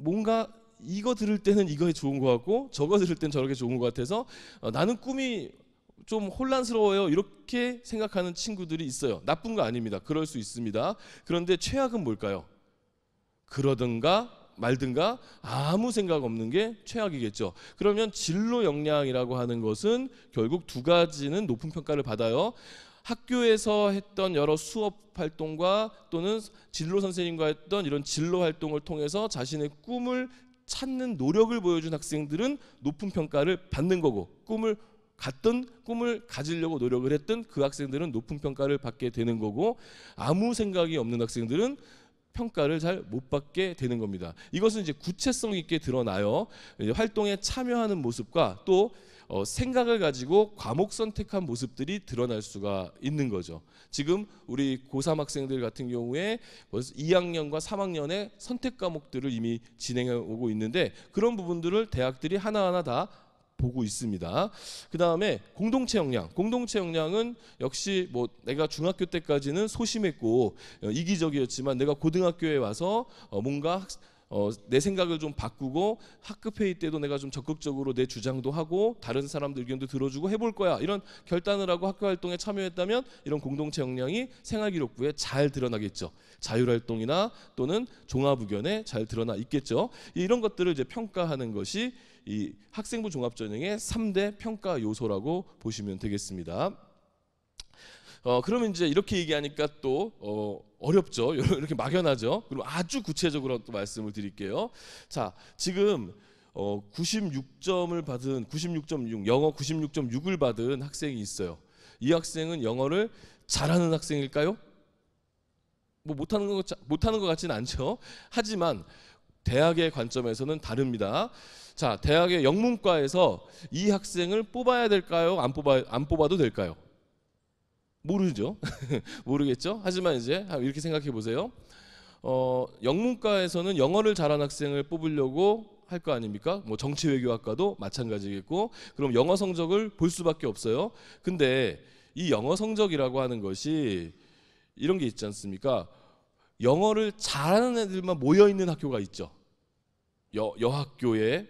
뭔가 이거 들을 때는 이거 좋은 것 같고 저거 들을 때는 저렇게 좋은 것 같아서 나는 꿈이 좀 혼란스러워요, 이렇게 생각하는 친구들이 있어요. 나쁜 거 아닙니다. 그럴 수 있습니다. 그런데 최악은 뭘까요? 그러든가 말든가 아무 생각 없는 게 최악이겠죠. 그러면 진로 역량이라고 하는 것은 결국 두 가지는 높은 평가를 받아요. 학교에서 했던 여러 수업 활동과 또는 진로 선생님과 했던 이런 진로 활동을 통해서 자신의 꿈을 찾는 노력을 보여준 학생들은 높은 평가를 받는 거고, 꿈을 가지려고 노력을 했던 그 학생들은 높은 평가를 받게 되는 거고, 아무 생각이 없는 학생들은 평가를 잘 못 받게 되는 겁니다. 이것은 이제 구체성 있게 드러나요. 이제 활동에 참여하는 모습과 또 생각을 가지고 과목 선택한 모습들이 드러날 수가 있는 거죠. 지금 우리 고3 학생들 같은 경우에 벌써 2학년과 3학년의 선택 과목들을 이미 진행해 오고 있는데 그런 부분들을 대학들이 하나하나 다 보고 있습니다. 그 다음에 공동체 역량. 공동체 역량은 역시 뭐 내가 중학교 때까지는 소심했고 이기적이었지만 내가 고등학교에 와서 뭔가 내 생각을 좀 바꾸고 학급 회의 때도 내가 좀 적극적으로 내 주장도 하고 다른 사람들 의견도 들어주고 해볼 거야 이런 결단을 하고 학교 활동에 참여했다면 이런 공동체 역량이 생활기록부에 잘 드러나겠죠. 자율활동이나 또는 종합의견에 잘 드러나 있겠죠. 이런 것들을 이제 평가하는 것이 이 학생부 종합전형의 3대 평가 요소라고 보시면 되겠습니다. 그러면 이제 이렇게 얘기하니까 또 어렵죠. 이렇게 막연하죠. 그럼 아주 구체적으로 또 말씀을 드릴게요. 자, 지금 96점을 받은 96.6 영어 96.6을 받은 학생이 있어요. 이 학생은 영어를 잘하는 학생일까요? 뭐 못하는 것 같지는 않죠. 하지만 대학의 관점에서는 다릅니다. 자, 대학의 영문과에서 이 학생을 뽑아야 될까요? 안 뽑아도 될까요? 모르죠. 모르겠죠. 하지만 이제 이렇게 생각해 보세요. 영문과에서는 영어를 잘하는 학생을 뽑으려고 할 거 아닙니까? 뭐 정치외교학과도 마찬가지겠고, 그럼 영어 성적을 볼 수밖에 없어요. 근데 이 영어 성적이라고 하는 것이 이런 게 있지 않습니까? 영어를 잘하는 애들만 모여 있는 학교가 있죠. 여학교에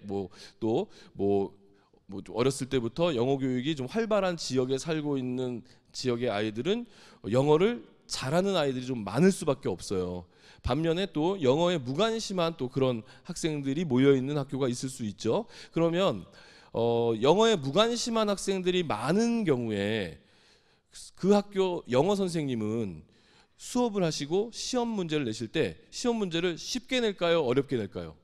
어렸을 때부터 영어 교육이 좀 활발한 지역에 살고 있는 지역의 아이들은 영어를 잘하는 아이들이 좀 많을 수밖에 없어요. 반면에 또 영어에 무관심한 또 그런 학생들이 모여 있는 학교가 있을 수 있죠. 그러면 영어에 무관심한 학생들이 많은 경우에 그 학교 영어 선생님은 수업을 하시고 시험 문제를 내실 때 시험 문제를 쉽게 낼까요? 어렵게 낼까요?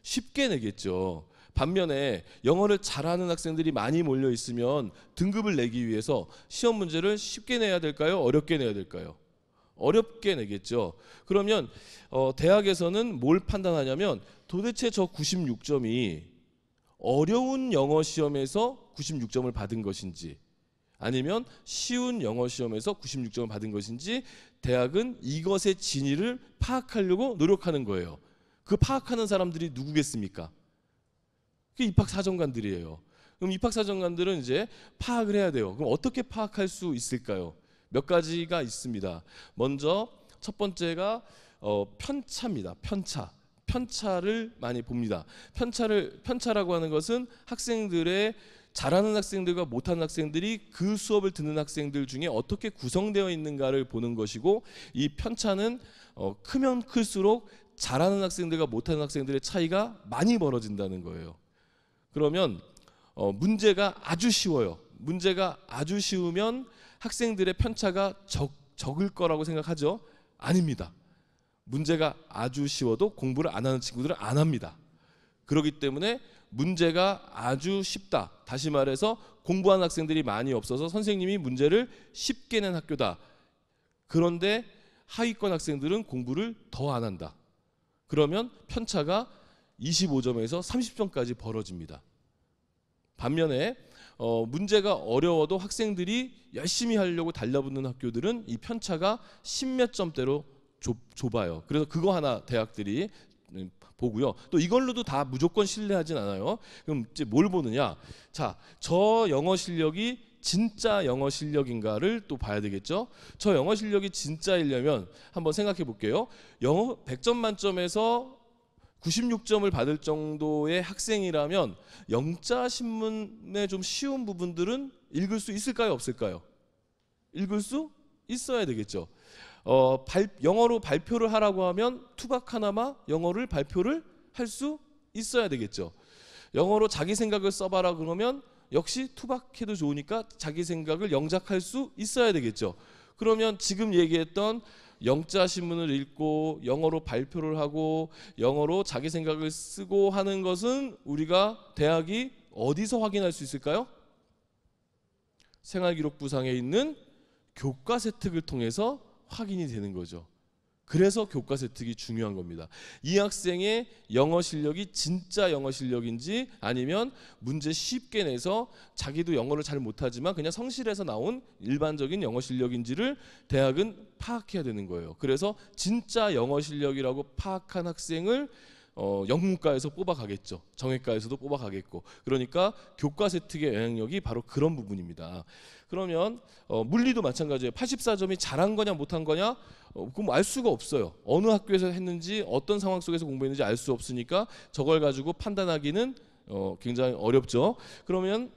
쉽게 내겠죠. 반면에 영어를 잘하는 학생들이 많이 몰려 있으면 등급을 내기 위해서 시험 문제를 쉽게 내야 될까요? 어렵게 내야 될까요? 어렵게 내겠죠. 그러면 대학에서는 뭘 판단하냐면 도대체 저 96점이 어려운 영어 시험에서 96점을 받은 것인지 아니면 쉬운 영어 시험에서 96점을 받은 것인지 대학은 이것의 진위를 파악하려고 노력하는 거예요. 그 파악하는 사람들이 누구겠습니까? 그 입학사정관들이에요. 그럼 입학사정관들은 이제 파악을 해야 돼요. 그럼 어떻게 파악할 수 있을까요? 몇 가지가 있습니다. 먼저 첫 번째가 편차입니다. 편차를 많이 봅니다. 편차라고 하는 것은 학생들의 잘하는 학생들과 못하는 학생들이 그 수업을 듣는 학생들 중에 어떻게 구성되어 있는가를 보는 것이고, 이 편차는 크면 클수록 잘하는 학생들과 못하는 학생들의 차이가 많이 벌어진다는 거예요. 그러면 문제가 아주 쉬워요. 문제가 아주 쉬우면 학생들의 편차가 적을 거라고 생각하죠? 아닙니다. 문제가 아주 쉬워도 공부를 안 하는 친구들은 안 합니다. 그렇기 때문에 문제가 아주 쉽다. 다시 말해서 공부하는 학생들이 많이 없어서 선생님이 문제를 쉽게 낸 학교다. 그런데 하위권 학생들은 공부를 더 안 한다. 그러면 편차가 25점에서 30점까지 벌어집니다. 반면에 문제가 어려워도 학생들이 열심히 하려고 달라붙는 학교들은 이 편차가 10몇 점대로 좁아요. 그래서 그거 하나 대학들이 보고요. 또 이걸로도 다 무조건 신뢰하진 않아요. 그럼 이제 뭘 보느냐? 자, 저 영어 실력이 진짜 영어 실력인가를 또 봐야 되겠죠. 저 영어 실력이 진짜이려면 한번 생각해 볼게요. 영어 100점 만점에서 96점을 받을 정도의 학생이라면 영자 신문의 좀 쉬운 부분들은 읽을 수 있을까요? 없을까요? 읽을 수 있어야 되겠죠. 영어로 발표를 하라고 하면 투박하나마 영어를 발표를 할 수 있어야 되겠죠. 영어로 자기 생각을 써봐라 그러면 역시 투박해도 좋으니까 자기 생각을 영작할 수 있어야 되겠죠. 그러면 지금 얘기했던 영자 신문을 읽고 영어로 발표를 하고 영어로 자기 생각을 쓰고 하는 것은 우리가 대학이 어디서 확인할 수 있을까요? 생활기록부상에 있는 교과서 혜택을 통해서 확인이 되는 거죠. 그래서 교과서 혜택이 중요한 겁니다. 이 학생의 영어 실력이 진짜 영어 실력인지 아니면 문제 쉽게 내서 자기도 영어를 잘 못하지만 그냥 성실해서 나온 일반적인 영어 실력인지를 대학은 파악해야 되는 거예요. 그래서 진짜 영어 실력이라고 파악한 학생을 영문과에서 뽑아가겠죠. 정외과에서도 뽑아가겠고. 그러니까 교과서 혜택의 영향력이 바로 그런 부분입니다. 그러면 물리도 마찬가지예요. 84점이 잘한 거냐 못한 거냐 그럼 알 수가 없어요. 어느 학교에서 했는지 어떤 상황 속에서 공부했는지 알 수 없으니까 저걸 가지고 판단하기는 굉장히 어렵죠. 그러면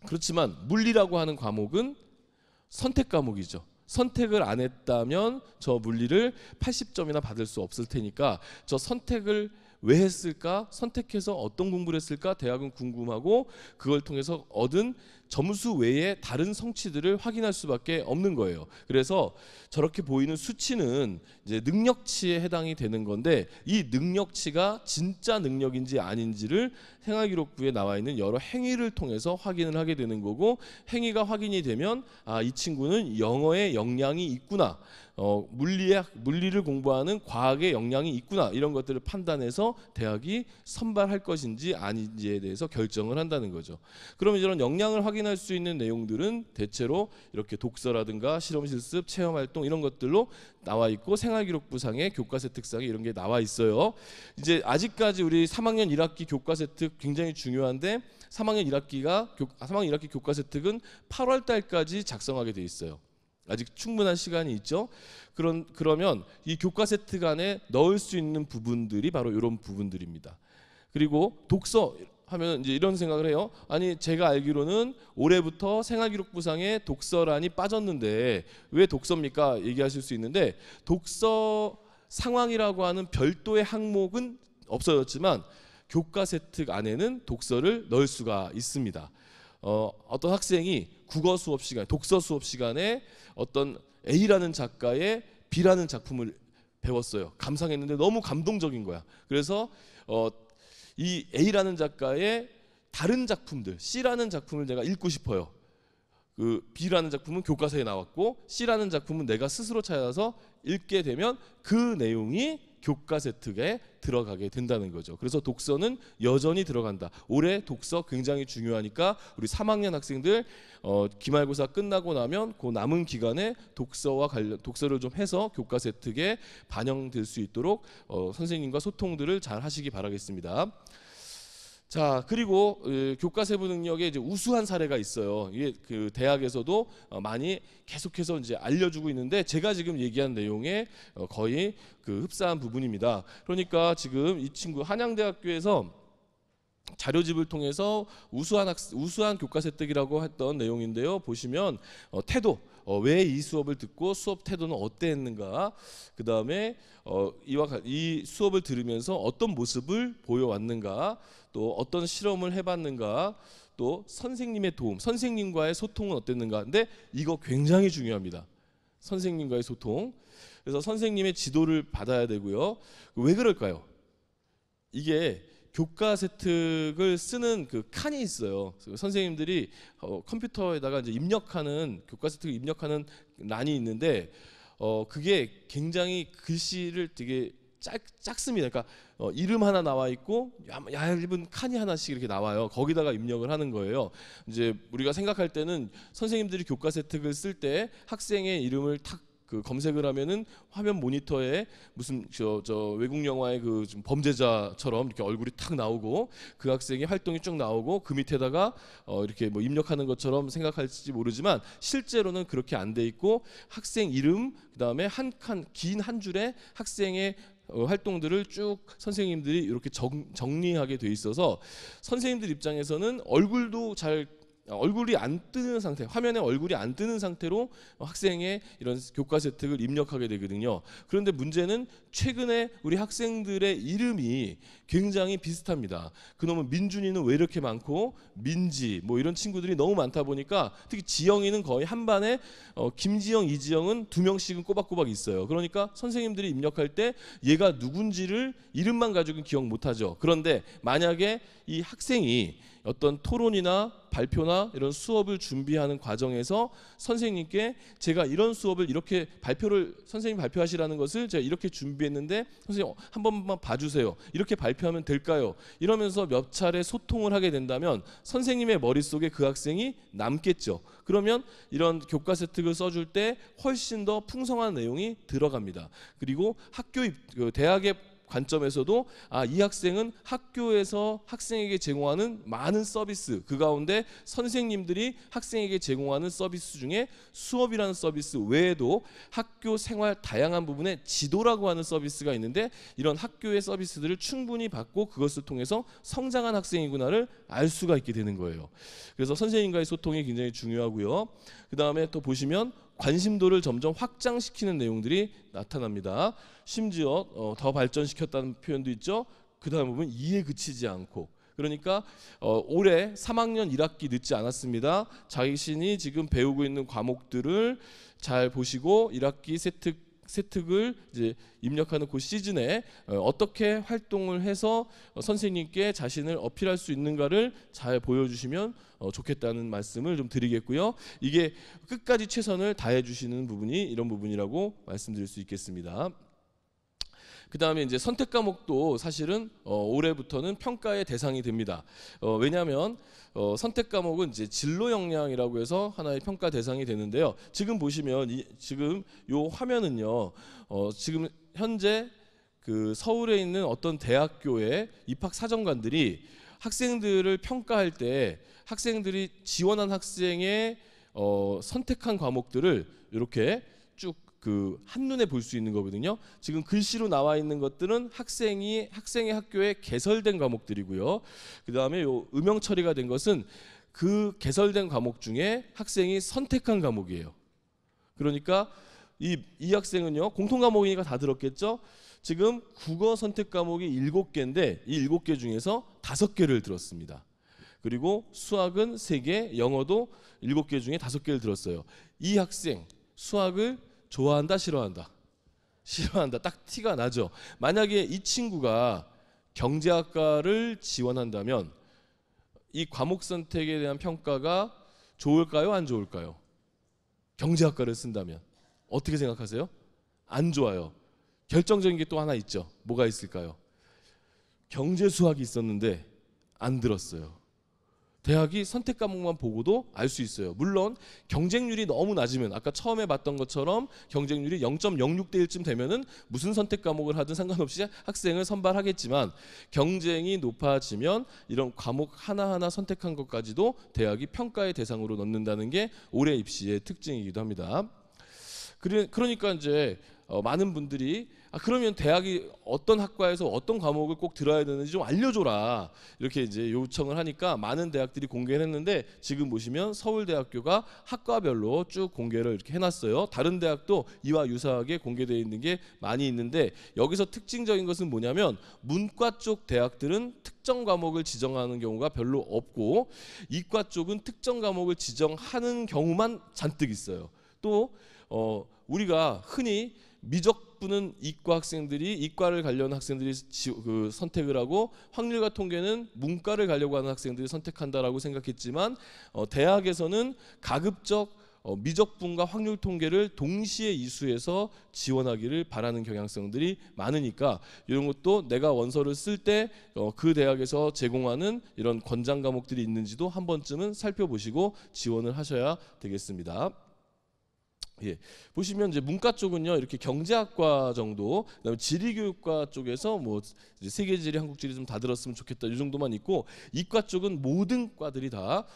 그렇지만 물리라고 하는 과목은 선택 과목이죠. 선택을 안 했다면 저 물리를 80점이나 받을 수 없을 테니까 저 선택을 왜 했을까? 선택해서 어떤 공부를 했을까? 대학은 궁금하고 그걸 통해서 얻은 점수 외에 다른 성취들을 확인할 수밖에 없는 거예요. 그래서 저렇게 보이는 수치는 이제 능력치에 해당이 되는 건데 이 능력치가 진짜 능력인지 아닌지를 생활기록부에 나와 있는 여러 행위를 통해서 확인을 하게 되는 거고 행위가 확인이 되면 아, 이 친구는 영어에 역량이 있구나. 물리를 공부하는 과학에 역량이 있구나 이런 것들을 판단해서 대학이 선발할 것인지 아닌지에 대해서 결정을 한다는 거죠. 그러면 이런 역량을 확인할 수 있는 내용들은 대체로 이렇게 독서라든가 실험실습, 체험활동 이런 것들로 나와 있고 생활기록부상의 교과서 특상에 이런 게 나와 있어요. 이제 아직까지 우리 3학년 1학기 교과서 특 굉장히 중요한데 3학년 1학기 교과서 특은 8월 달까지 작성하게 돼 있어요. 아직 충분한 시간이 있죠. 그러면 이 교과서 특 안에 넣을 수 있는 부분들이 바로 이런 부분들입니다. 그리고 독서 하면 이제 이런 생각을 해요. 아니 제가 알기로는 올해부터 생활기록부상에 독서란이 빠졌는데 왜 독서입니까? 얘기하실 수 있는데 독서 상황이라고 하는 별도의 항목은 없어졌지만 교과서 특 안에는 독서를 넣을 수가 있습니다. 어떤 학생이 국어 수업 시간, 독서 수업 시간에 어떤 A라는 작가의 B라는 작품을 배웠어요. 감상했는데 너무 감동적인 거야. 그래서 이 A라는 작가의 다른 작품들, C라는 작품을 내가 읽고 싶어요. 그 B라는 작품은 교과서에 나왔고 C라는 작품은 내가 스스로 찾아서 읽게 되면 그 내용이 교과서 특에 들어가게 된다는 거죠. 그래서 독서는 여전히 들어간다. 올해 독서 굉장히 중요하니까 우리 3학년 학생들 기말고사 끝나고 나면 그 남은 기간에 독서를 좀 해서 교과서 특에 반영될 수 있도록 선생님과 소통들을 잘 하시기 바라겠습니다. 자, 그리고 교과서 세부 능력에 이제 우수한 사례가 있어요. 이게 그 대학에서도 많이 계속해서 이제 알려주고 있는데 제가 지금 얘기한 내용에 거의 그 흡사한 부분입니다. 그러니까 지금 이 친구 한양대학교에서 자료집을 통해서 우수한 교과서 혜택이라고 했던 내용인데요. 보시면 태도, 왜 이 수업을 듣고 수업 태도는 어땠는가, 그 다음에 이 수업을 들으면서 어떤 모습을 보여왔는가, 또 어떤 실험을 해봤는가, 또 선생님의 도움, 선생님과의 소통은 어땠는가. 근데 이거 굉장히 중요합니다. 선생님과의 소통. 그래서 선생님의 지도를 받아야 되고요. 왜 그럴까요? 이게 교과서 혜택을 쓰는 그 칸이 있어요. 선생님들이 컴퓨터에다가 이제 입력하는 교과서 혜택을 입력하는 란이 있는데 그게 굉장히 글씨를 되게 작습니다. 그러니까 이름 하나 나와 있고 얇은 칸이 하나씩 이렇게 나와요. 거기다가 입력을 하는 거예요. 이제 우리가 생각할 때는 선생님들이 교과서 혜택을 쓸 때 학생의 이름을 탁 그 검색을 하면은 화면 모니터에 무슨 저 외국 영화의 그 좀 범죄자처럼 이렇게 얼굴이 탁 나오고 그 학생의 활동이 쭉 나오고 그 밑에다가 이렇게 뭐 입력하는 것처럼 생각할지 모르지만 실제로는 그렇게 안 돼 있고 학생 이름 그다음에 한 칸 긴 한 줄에 학생의 활동들을 쭉 선생님들이 이렇게 정리하게 돼 있어서 선생님들 입장에서는 얼굴이 안 뜨는 상태, 화면에 얼굴이 안 뜨는 상태로 학생의 이런 교과서 혜택을 입력하게 되거든요. 그런데 문제는 최근에 우리 학생들의 이름이 굉장히 비슷합니다. 그놈은 민준이는 왜 이렇게 많고 민지 뭐 이런 친구들이 너무 많다 보니까 특히 지영이는 거의 한 반에 김지영, 이지영은 2명씩은 꼬박꼬박 있어요. 그러니까 선생님들이 입력할 때 얘가 누군지를 이름만 가지고는 기억 못하죠. 그런데 만약에 이 학생이 어떤 토론이나 발표나 이런 수업을 준비하는 과정에서 선생님께 제가 이런 수업을 이렇게 선생님 발표하시라는 것을 제가 이렇게 준비했는데 선생님 한 번만 봐주세요. 이렇게 발표하면 될까요? 이러면서 몇 차례 소통을 하게 된다면 선생님의 머릿속에 그 학생이 남겠죠. 그러면 이런 교과 세특을 써줄 때 훨씬 더 풍성한 내용이 들어갑니다. 그리고 대학의 관점에서도 이 학생은 학교에서 학생에게 제공하는 많은 서비스, 그 가운데 선생님들이 학생에게 제공하는 서비스 중에 수업이라는 서비스 외에도 학교 생활 다양한 부분에 지도라고 하는 서비스가 있는데 이런 학교의 서비스들을 충분히 받고 그것을 통해서 성장한 학생이구나를 알 수가 있게 되는 거예요. 그래서 선생님과의 소통이 굉장히 중요하고요. 그 다음에 또 보시면 관심도를 점점 확장시키는 내용들이 나타납니다. 심지어 더 발전시켰다는 표현도 있죠. 그 다음 부분 이에 그치지 않고, 그러니까 올해 3학년 1학기 늦지 않았습니다. 자신이 지금 배우고 있는 과목들을 잘 보시고 1학기 세특을 이제 입력하는 그 시즌에 어떻게 활동을 해서 선생님께 자신을 어필할 수 있는가를 잘 보여주시면 좋겠다는 말씀을 좀 드리겠고요. 이게 끝까지 최선을 다해 주시는 부분이 이런 부분이라고 말씀드릴 수 있겠습니다. 그 다음에 이제 선택 과목도 사실은 올해부터는 평가의 대상이 됩니다. 왜냐하면 선택 과목은 이제 진로 역량이라고 해서 하나의 평가 대상이 되는데요. 지금 보시면 지금 요 화면은요, 지금 현재 그 서울에 있는 어떤 대학교의 입학 사정관들이 학생들을 평가할 때 학생들이 지원한 학생의 선택한 과목들을 이렇게 쭉 한눈에 볼 수 있는 거거든요. 지금 글씨로 나와 있는 것들은 학생의 학교에 개설된 과목들이고요. 그 다음에 요 음영 처리가 된 것은 그 개설된 과목 중에 학생이 선택한 과목이에요. 그러니까 이 학생은요, 공통 과목이니까 다 들었겠죠. 지금 국어 선택 과목이 7개인데 이 7개 중에서 5개를 들었습니다. 그리고 수학은 3개, 영어도 7개 중에 5개를 들었어요. 이 학생 수학을 좋아한다, 싫어한다? 싫어한다. 딱 티가 나죠. 만약에 이 친구가 경제학과를 지원한다면 이 과목 선택에 대한 평가가 좋을까요, 안 좋을까요? 경제학과를 쓴다면 어떻게 생각하세요? 안 좋아요. 결정적인 게 또 하나 있죠. 뭐가 있을까요? 경제 수학이 있었는데 안 들었어요. 대학이 선택 과목만 보고도 알 수 있어요. 물론 경쟁률이 너무 낮으면 아까 처음에 봤던 것처럼 경쟁률이 0.06대 1쯤 되면은 무슨 선택 과목을 하든 상관없이 학생을 선발하겠지만 경쟁이 높아지면 이런 과목 하나하나 선택한 것까지도 대학이 평가의 대상으로 넣는다는 게 올해 입시의 특징이기도 합니다. 그러니까 이제 많은 분들이 그러면 대학이 어떤 학과에서 어떤 과목을 꼭 들어야 되는지 좀 알려줘라 이렇게 이제 요청을 하니까 많은 대학들이 공개를 했는데 지금 보시면 서울대학교가 학과별로 쭉 공개를 이렇게 해놨어요. 다른 대학도 이와 유사하게 공개되어 있는 게 많이 있는데 여기서 특징적인 것은 뭐냐면 문과 쪽 대학들은 특정 과목을 지정하는 경우가 별로 없고 이과 쪽은 특정 과목을 지정하는 경우만 잔뜩 있어요. 또 우리가 흔히 미적분은 이과 학생들이 이과를 가려는 학생들이 선택을 하고 확률과 통계는 문과를 가려고 하는 학생들이 선택한다라고 생각했지만 대학에서는 가급적 미적분과 확률 통계를 동시에 이수해서 지원하기를 바라는 경향성들이 많으니까 이런 것도 내가 원서를 쓸 때 그 대학에서 제공하는 이런 권장 과목들이 있는지도 한 번쯤은 살펴보시고 지원을 하셔야 되겠습니다. 예, 보시면 이제 문과 쪽은요 이렇게 경제학과 정도, 그다음에 지리교육과 쪽에서 뭐 세계지리, 한국지리 좀 다 들었으면 좋겠다 이 정도만 있고 이과 쪽은 모든 과들이 다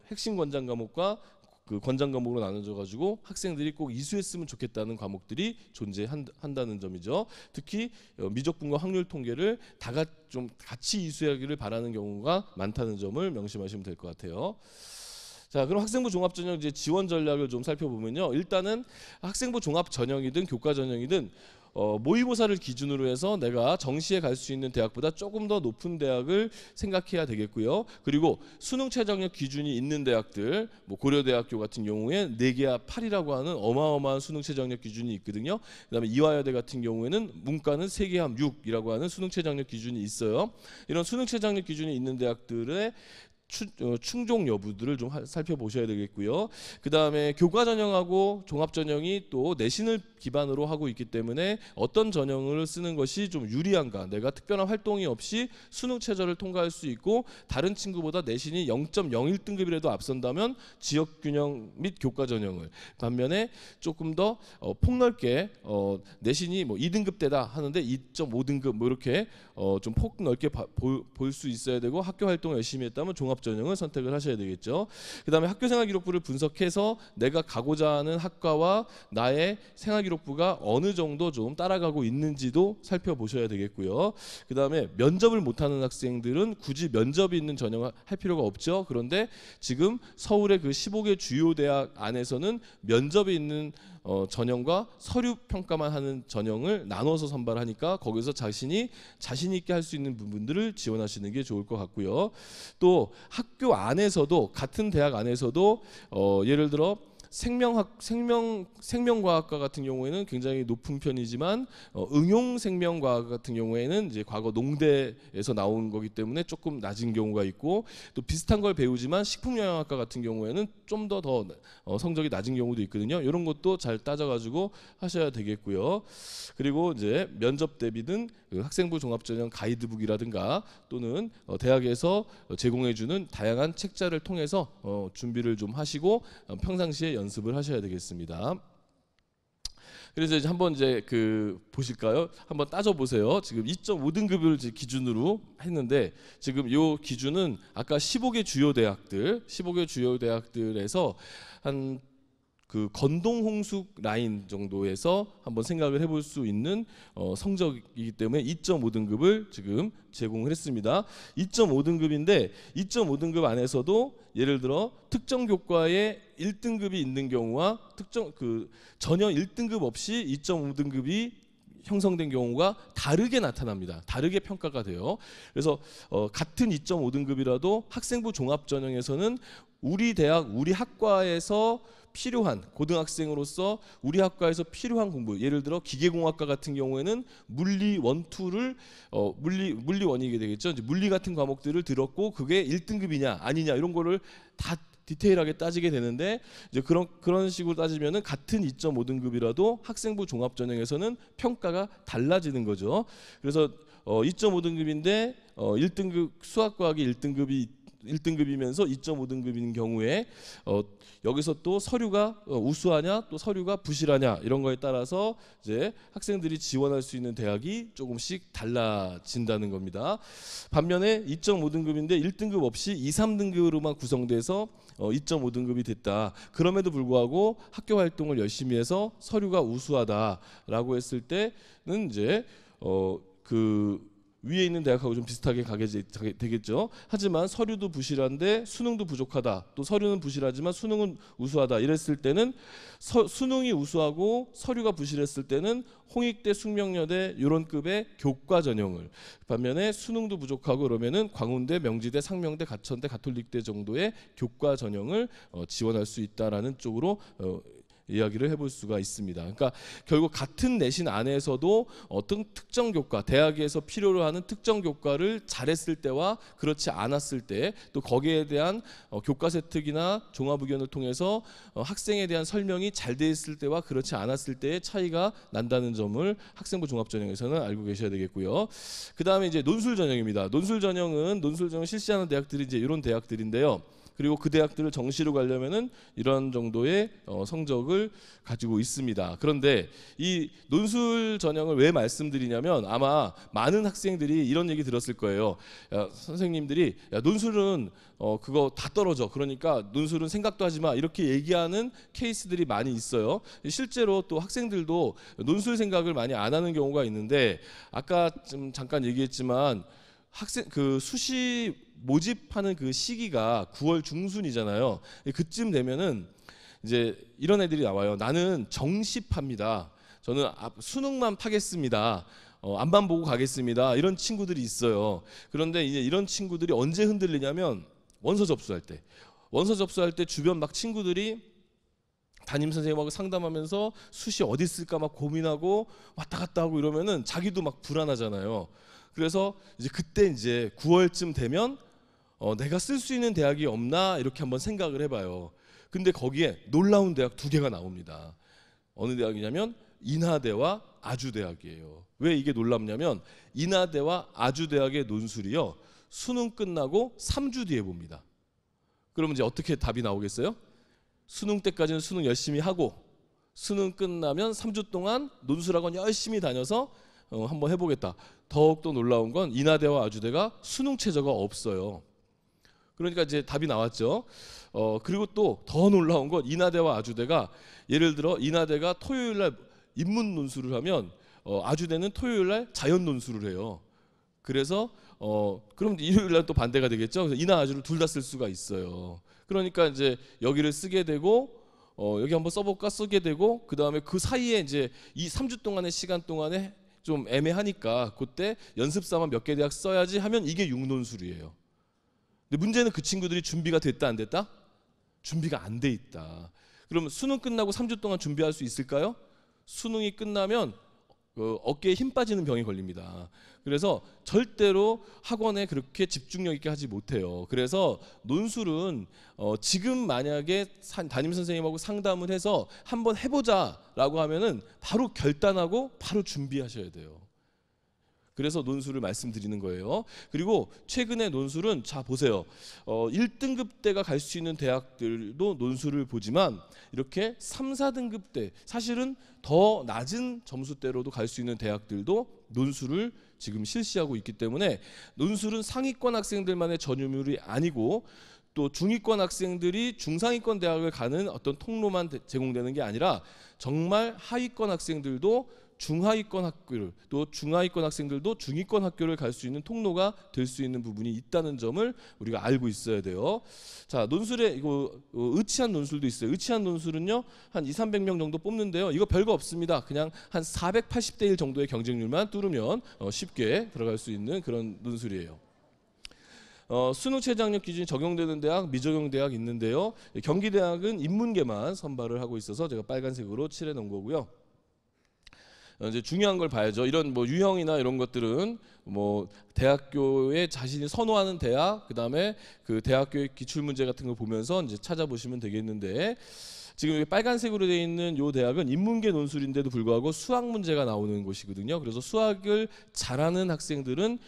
핵심 권장 과목과 그 권장 과목으로 나눠져 가지고 학생들이 꼭 이수했으면 좋겠다는 과목들이 존재한다는 점이죠. 특히 미적분과 확률 통계를 좀 같이 이수하기를 바라는 경우가 많다는 점을 명심하시면 될 것 같아요. 자, 그럼 학생부 종합전형 이제 지원 전략을 좀 살펴보면요. 일단은 학생부 종합 전형이든 교과 전형이든 모의고사를 기준으로 해서 내가 정시에 갈 수 있는 대학보다 조금 더 높은 대학을 생각해야 되겠고요. 그리고 수능 최저학력 기준이 있는 대학들, 뭐 고려대학교 같은 경우에 4개합 8이라고 하는 어마어마한 수능 최저학력 기준이 있거든요. 그다음에 이화여대 같은 경우에는 문과는 3개합 6이라고 하는 수능 최저학력 기준이 있어요. 이런 수능 최저학력 기준이 있는 대학들의 충족 여부들을 좀 살펴보셔야 되겠고요. 그 다음에 교과 전형하고 종합 전형이 또 내신을 기반으로 하고 있기 때문에 어떤 전형을 쓰는 것이 좀 유리한가, 내가 특별한 활동이 없이 수능 최저를 통과할 수 있고 다른 친구보다 내신이 0.01등급이라도 앞선다면 지역 균형 및 교과 전형을, 반면에 조금 더 폭넓게 내신이 뭐 2등급대다 하는데 2.5등급 뭐 이렇게 좀 폭넓게 볼 수 있어야 되고 학교 활동을 열심히 했다면 종합 전형을 선택을 하셔야 되겠죠. 그다음에 학교생활 기록부를 분석해서 내가 가고자 하는 학과와 나의 생활 기록부가 어느 정도 좀 따라가고 있는지도 살펴보셔야 되겠고요. 그다음에 면접을 못하는 학생들은 굳이 면접이 있는 전형을 할 필요가 없죠. 그런데 지금 서울의 그 15개 주요 대학 안에서는 면접이 있는 전형과 서류 평가만 하는 전형을 나눠서 선발하니까 거기서 자신 있게 할 수 있는 부분들을 지원하시는 게 좋을 것 같고요. 또 학교 안에서도, 같은 대학 안에서도 예를 들어 생명과학과 같은 경우에는 굉장히 높은 편이지만 응용생명과학 같은 경우에는 이제 과거 농대에서 나온 거기 때문에 조금 낮은 경우가 있고, 또 비슷한 걸 배우지만 식품영양학과 같은 경우에는 좀 더 성적이 낮은 경우도 있거든요. 이런 것도 잘 따져가지고 하셔야 되겠고요. 그리고 이제 면접 대비는 그 학생부 종합전형 가이드북이라든가 또는 대학에서 제공해주는 다양한 책자를 통해서 준비를 좀 하시고 평상시에 연습을 하셔야 되겠습니다. 그래서 이제 한번 보실까요? 한번 따져 보세요. 지금 2.5등급을 기준으로 했는데 지금 요 기준은 아까 15개 주요 대학들에서 한 그 건동홍숙 라인 정도에서 한번 생각을 해볼 수 있는 성적이기 때문에 2.5등급을 지금 제공을 했습니다. 2.5등급인데 2.5등급 안에서도 예를 들어 특정 교과에 1등급이 있는 경우와 전혀 1등급 없이 2.5등급이 형성된 경우가 다르게 나타납니다. 다르게 평가가 돼요. 그래서 같은 2.5등급이라도 학생부 종합전형에서는 우리 대학, 우리 학과에서 필요한, 고등학생으로서 우리 학과에서 필요한 공부, 예를 들어 기계공학과 같은 경우에는 물리 1, 2를 물리 1이게 되겠죠. 이제 물리 같은 과목들을 들었고 그게 1등급이냐 아니냐 이런 거를 다 디테일하게 따지게 되는데, 이제 그런 식으로 따지면은 같은 2.5등급이라도 학생부 종합전형에서는 평가가 달라지는 거죠. 그래서 2.5등급인데 1등급 수학과학이 1등급이면서 2.5등급인 경우에 여기서 또 서류가 우수하냐 또 서류가 부실하냐 이런 거에 따라서 이제 학생들이 지원할 수 있는 대학이 조금씩 달라진다는 겁니다. 반면에 2.5등급인데 1등급 없이 2, 3등급으로만 구성돼서 2.5등급이 됐다. 그럼에도 불구하고 학교 활동을 열심히 해서 서류가 우수하다라고 했을 때는 이제 그 위에 있는 대학하고 좀 비슷하게 가게 되겠죠. 하지만 서류도 부실한데 수능도 부족하다. 또 서류는 부실하지만 수능은 우수하다. 이랬을 때는 수능이 우수하고 서류가 부실했을 때는 홍익대, 숙명여대 이런 급의 교과 전형을, 반면에 수능도 부족하고 그러면은 광운대, 명지대, 상명대, 가천대, 가톨릭대 정도의 교과 전형을 지원할 수 있다라는 쪽으로 이야기를 해볼 수가 있습니다. 그러니까 결국 같은 내신 안에서도 어떤 특정 교과, 대학에서 필요로 하는 특정 교과를 잘했을 때와 그렇지 않았을 때, 또 거기에 대한 교과세 특이나 종합 의견을 통해서 학생에 대한 설명이 잘 돼 있을 때와 그렇지 않았을 때의 차이가 난다는 점을 학생부 종합전형에서는 알고 계셔야 되겠고요. 그 다음에 이제 논술 전형입니다. 논술 전형을 실시하는 대학들이 이제 이런 대학들인데요. 그리고 그 대학들을 정시로 가려면은 이런 정도의 성적을 가지고 있습니다. 그런데 이 논술 전형을 왜 말씀드리냐면 아마 많은 학생들이 이런 얘기 들었을 거예요. 야, 선생님들이 야, 논술은 그거 다 떨어져. 그러니까 논술은 생각도 하지 마. 이렇게 얘기하는 케이스들이 많이 있어요. 실제로 또 학생들도 논술 생각을 많이 안 하는 경우가 있는데, 아까 좀 잠깐 얘기했지만 그 수시 모집하는 그 시기가 9월 중순이잖아요. 그쯤 되면은 이제 이런 애들이 나와요. 나는 정시팝니다. 저는 수능만 파겠습니다. 앞만 보고 가겠습니다. 이런 친구들이 있어요. 그런데 이제 이런 친구들이 언제 흔들리냐면 원서 접수할 때 주변 막 친구들이 담임 선생님하고 상담하면서 수시 어디 있을까 막 고민하고 왔다 갔다 하고 이러면은 자기도 막 불안하잖아요. 그래서 이제 그때 이제 9월쯤 되면 내가 쓸 수 있는 대학이 없나 이렇게 한번 생각을 해봐요. 근데 거기에 놀라운 대학 두 개가 나옵니다. 어느 대학이냐면 인하대와 아주대학이에요. 왜 이게 놀랍냐면 인하대와 아주대학의 논술이요, 수능 끝나고 3주 뒤에 봅니다. 그러면 이제 어떻게 답이 나오겠어요? 수능 때까지는 수능 열심히 하고 수능 끝나면 3주 동안 논술학원 열심히 다녀서 한번 해보겠다. 더욱더 놀라운 건 인하대와 아주대가 수능 최저가 없어요. 그러니까 이제 답이 나왔죠. 그리고 또 더 놀라운 건 인하대와 아주대가, 예를 들어 인하대가 토요일날 인문 논술을 하면 아주대는 토요일날 자연 논술을 해요. 그래서 그럼 일요일날 또 반대가 되겠죠. 그래서 인하 아주를 둘 다 쓸 수가 있어요. 그러니까 이제 여기를 쓰게 되고 여기 한번 써볼까 쓰게 되고, 그 다음에 그 사이에 이제 이 3주 동안의 시간 동안에 좀 애매하니까 그때 연습사만 몇 개 대학 써야지 하면 이게 6논술이에요. 근데 문제는 그 친구들이 준비가 됐다 안 됐다? 준비가 안 돼 있다. 그러면 수능 끝나고 3주 동안 준비할 수 있을까요? 수능이 끝나면 어깨에 힘 빠지는 병이 걸립니다. 그래서 절대로 학원에 그렇게 집중력 있게 하지 못해요. 그래서 논술은 지금 만약에 담임 선생님하고 상담을 해서 한번 해보자라고 하면은 바로 결단하고 바로 준비하셔야 돼요. 그래서 논술을 말씀드리는 거예요. 그리고 최근에 논술은 자 보세요. 1등급대가 갈 수 있는 대학들도 논술을 보지만 이렇게 3, 4등급대, 사실은 더 낮은 점수대로도 갈 수 있는 대학들도 논술을 지금 실시하고 있기 때문에 논술은 상위권 학생들만의 전유물이 아니고 또 중위권 학생들이 중상위권 대학을 가는 어떤 통로만 제공되는 게 아니라 정말 하위권 학생들도 중하위권 학교를, 또 중하위권 학생들도 중위권 학교를 갈 수 있는 통로가 될 수 있는 부분이 있다는 점을 우리가 알고 있어야 돼요. 자, 논술에 이거 의치한 논술도 있어요. 의치한 논술은요 한 200~300명 정도 뽑는데요. 이거 별거 없습니다. 그냥 한 480대 1 정도의 경쟁률만 뚫으면 쉽게 들어갈 수 있는 그런 논술이에요. 수능 최저학력 기준이 적용되는 대학, 미적용 대학 있는데요. 경기대학은 인문계만 선발을 하고 있어서 제가 빨간색으로 칠해 놓은 거고요. 이제 중요한 걸 봐야죠. 이런 뭐 유형이나 이런 것들은 뭐 대학교에 자신이 선호하는 대학, 그다음에 그 대학교의 기출 문제 같은 걸 보면서 이제 찾아보시면 되겠는데, 지금 여기 빨간색으로 되어 있는 요 대학은 인문계 논술인데도 불구하고 수학 문제가 나오는 곳이거든요. 그래서 수학을 잘하는 학생들은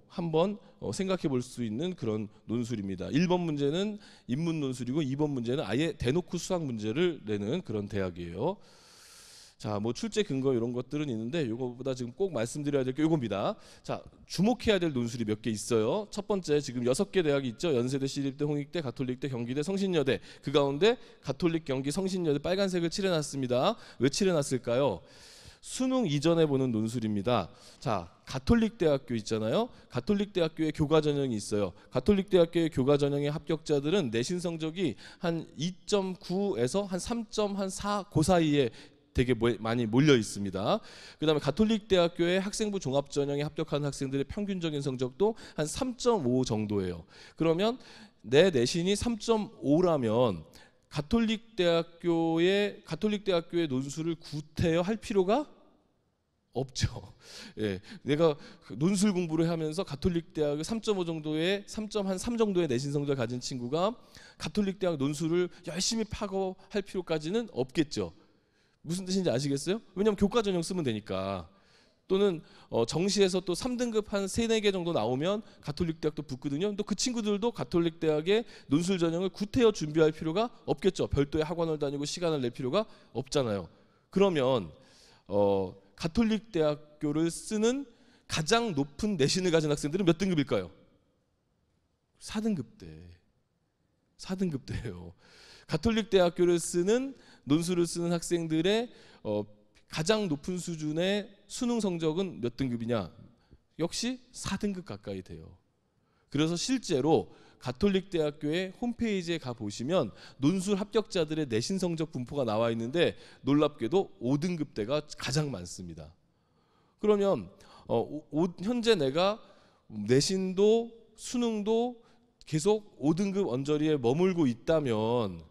한번 생각해 볼 수 있는 그런 논술입니다. 1번 문제는 인문 논술이고 2번 문제는 아예 대놓고 수학 문제를 내는 그런 대학이에요. 자, 뭐 출제 근거 이런 것들은 있는데 이거보다 지금 꼭 말씀드려야 될 게 이겁니다. 자, 주목해야 될 논술이 몇 개 있어요. 첫 번째, 지금 6개 대학이 있죠. 연세대, 시립대, 홍익대, 가톨릭대, 경기대, 성신여대. 그 가운데 가톨릭, 경기, 성신여대 빨간색을 칠해놨습니다. 왜 칠해놨을까요? 수능 이전에 보는 논술입니다. 자, 가톨릭 대학교 있잖아요. 가톨릭 대학교에 교과 전형이 있어요. 가톨릭 대학교의 교과 전형의 합격자들은 내신 성적이 한 2.9에서 한 3.4 그 사이에 되게 많이 몰려 있습니다. 그 다음에 가톨릭 대학교의 학생부 종합 전형에 합격한 학생들의 평균적인 성적도 한 3.5 정도예요. 그러면 내 내신이 3.5라면 가톨릭 대학교의 논술을 구태여 할 필요가 없죠. 예, 내가 논술 공부를 하면서 가톨릭 대학을 3.5 정도의 3.3 정도의 내신 성적을 가진 친구가 가톨릭 대학 논술을 열심히 파고 할 필요까지는 없겠죠. 무슨 뜻인지 아시겠어요? 왜냐하면 교과 전형 쓰면 되니까. 또는 정시에서 또 3등급 한 3~4개 정도 나오면 가톨릭 대학도 붙거든요. 또 그 친구들도 가톨릭 대학의 논술 전형을 구태여 준비할 필요가 없겠죠. 별도의 학원을 다니고 시간을 낼 필요가 없잖아요. 그러면 가톨릭 대학교를 쓰는 가장 높은 내신을 가진 학생들은 몇 등급일까요? 4등급대예요. 가톨릭 대학교를 쓰는 논술을 쓰는 학생들의 가장 높은 수준의 수능 성적은 몇 등급이냐? 역시 4등급 가까이 돼요. 그래서 실제로 가톨릭 대학교의 홈페이지에 가 보시면 논술 합격자들의 내신 성적 분포가 나와 있는데 놀랍게도 5등급대가 가장 많습니다. 그러면 현재 내가 내신도 수능도 계속 5등급 언저리에 머물고 있다면,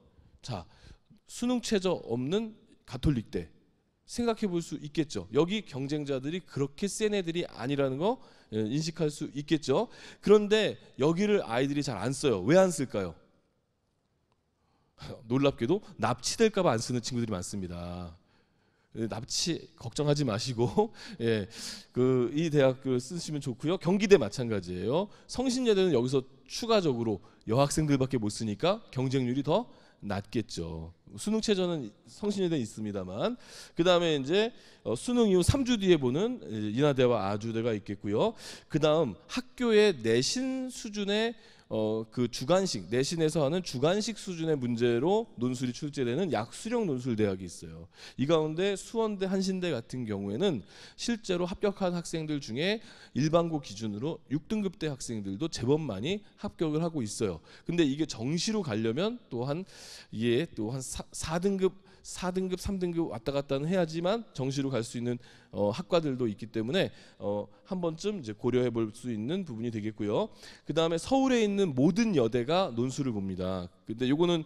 자, 수능 최저 없는 가톨릭대, 생각해 볼 수 있겠죠. 여기 경쟁자들이 그렇게 센 애들이 아니라는 거 인식할 수 있겠죠. 그런데 여기를 아이들이 잘 안 써요. 왜 안 쓸까요? 놀랍게도 납치될까 봐 안 쓰는 친구들이 많습니다. 납치 걱정하지 마시고 예, 이 대학을 쓰시면 좋고요. 경기대 마찬가지예요. 성신여대는 여기서 추가적으로 여학생들밖에 못 쓰니까 경쟁률이 더 낮겠죠. 수능 최저는 성신여대에 있습니다만, 그 다음에 이제 수능 이후 3주 뒤에 보는 인하대와 아주대가 있겠고요. 그 다음 학교의 내신 수준의 그 주관식, 내신에서 하는 주관식 수준의 문제로 논술이 출제되는 약수령 논술 대학이 있어요. 이 가운데 수원대, 한신대 같은 경우에는 실제로 합격한 학생들 중에 일반고 기준으로 6등급대 학생들도 제법 많이 합격을 하고 있어요. 근데 이게 정시로 가려면 또한 이게 또 한 4등급 3등급 왔다 갔다는 해야지만 정시로 갈 수 있는 학과들도 있기 때문에 한 번쯤 이제 고려해 볼 수 있는 부분이 되겠고요. 그 다음에 서울에 있는 모든 여대가 논술을 봅니다. 근데 요거는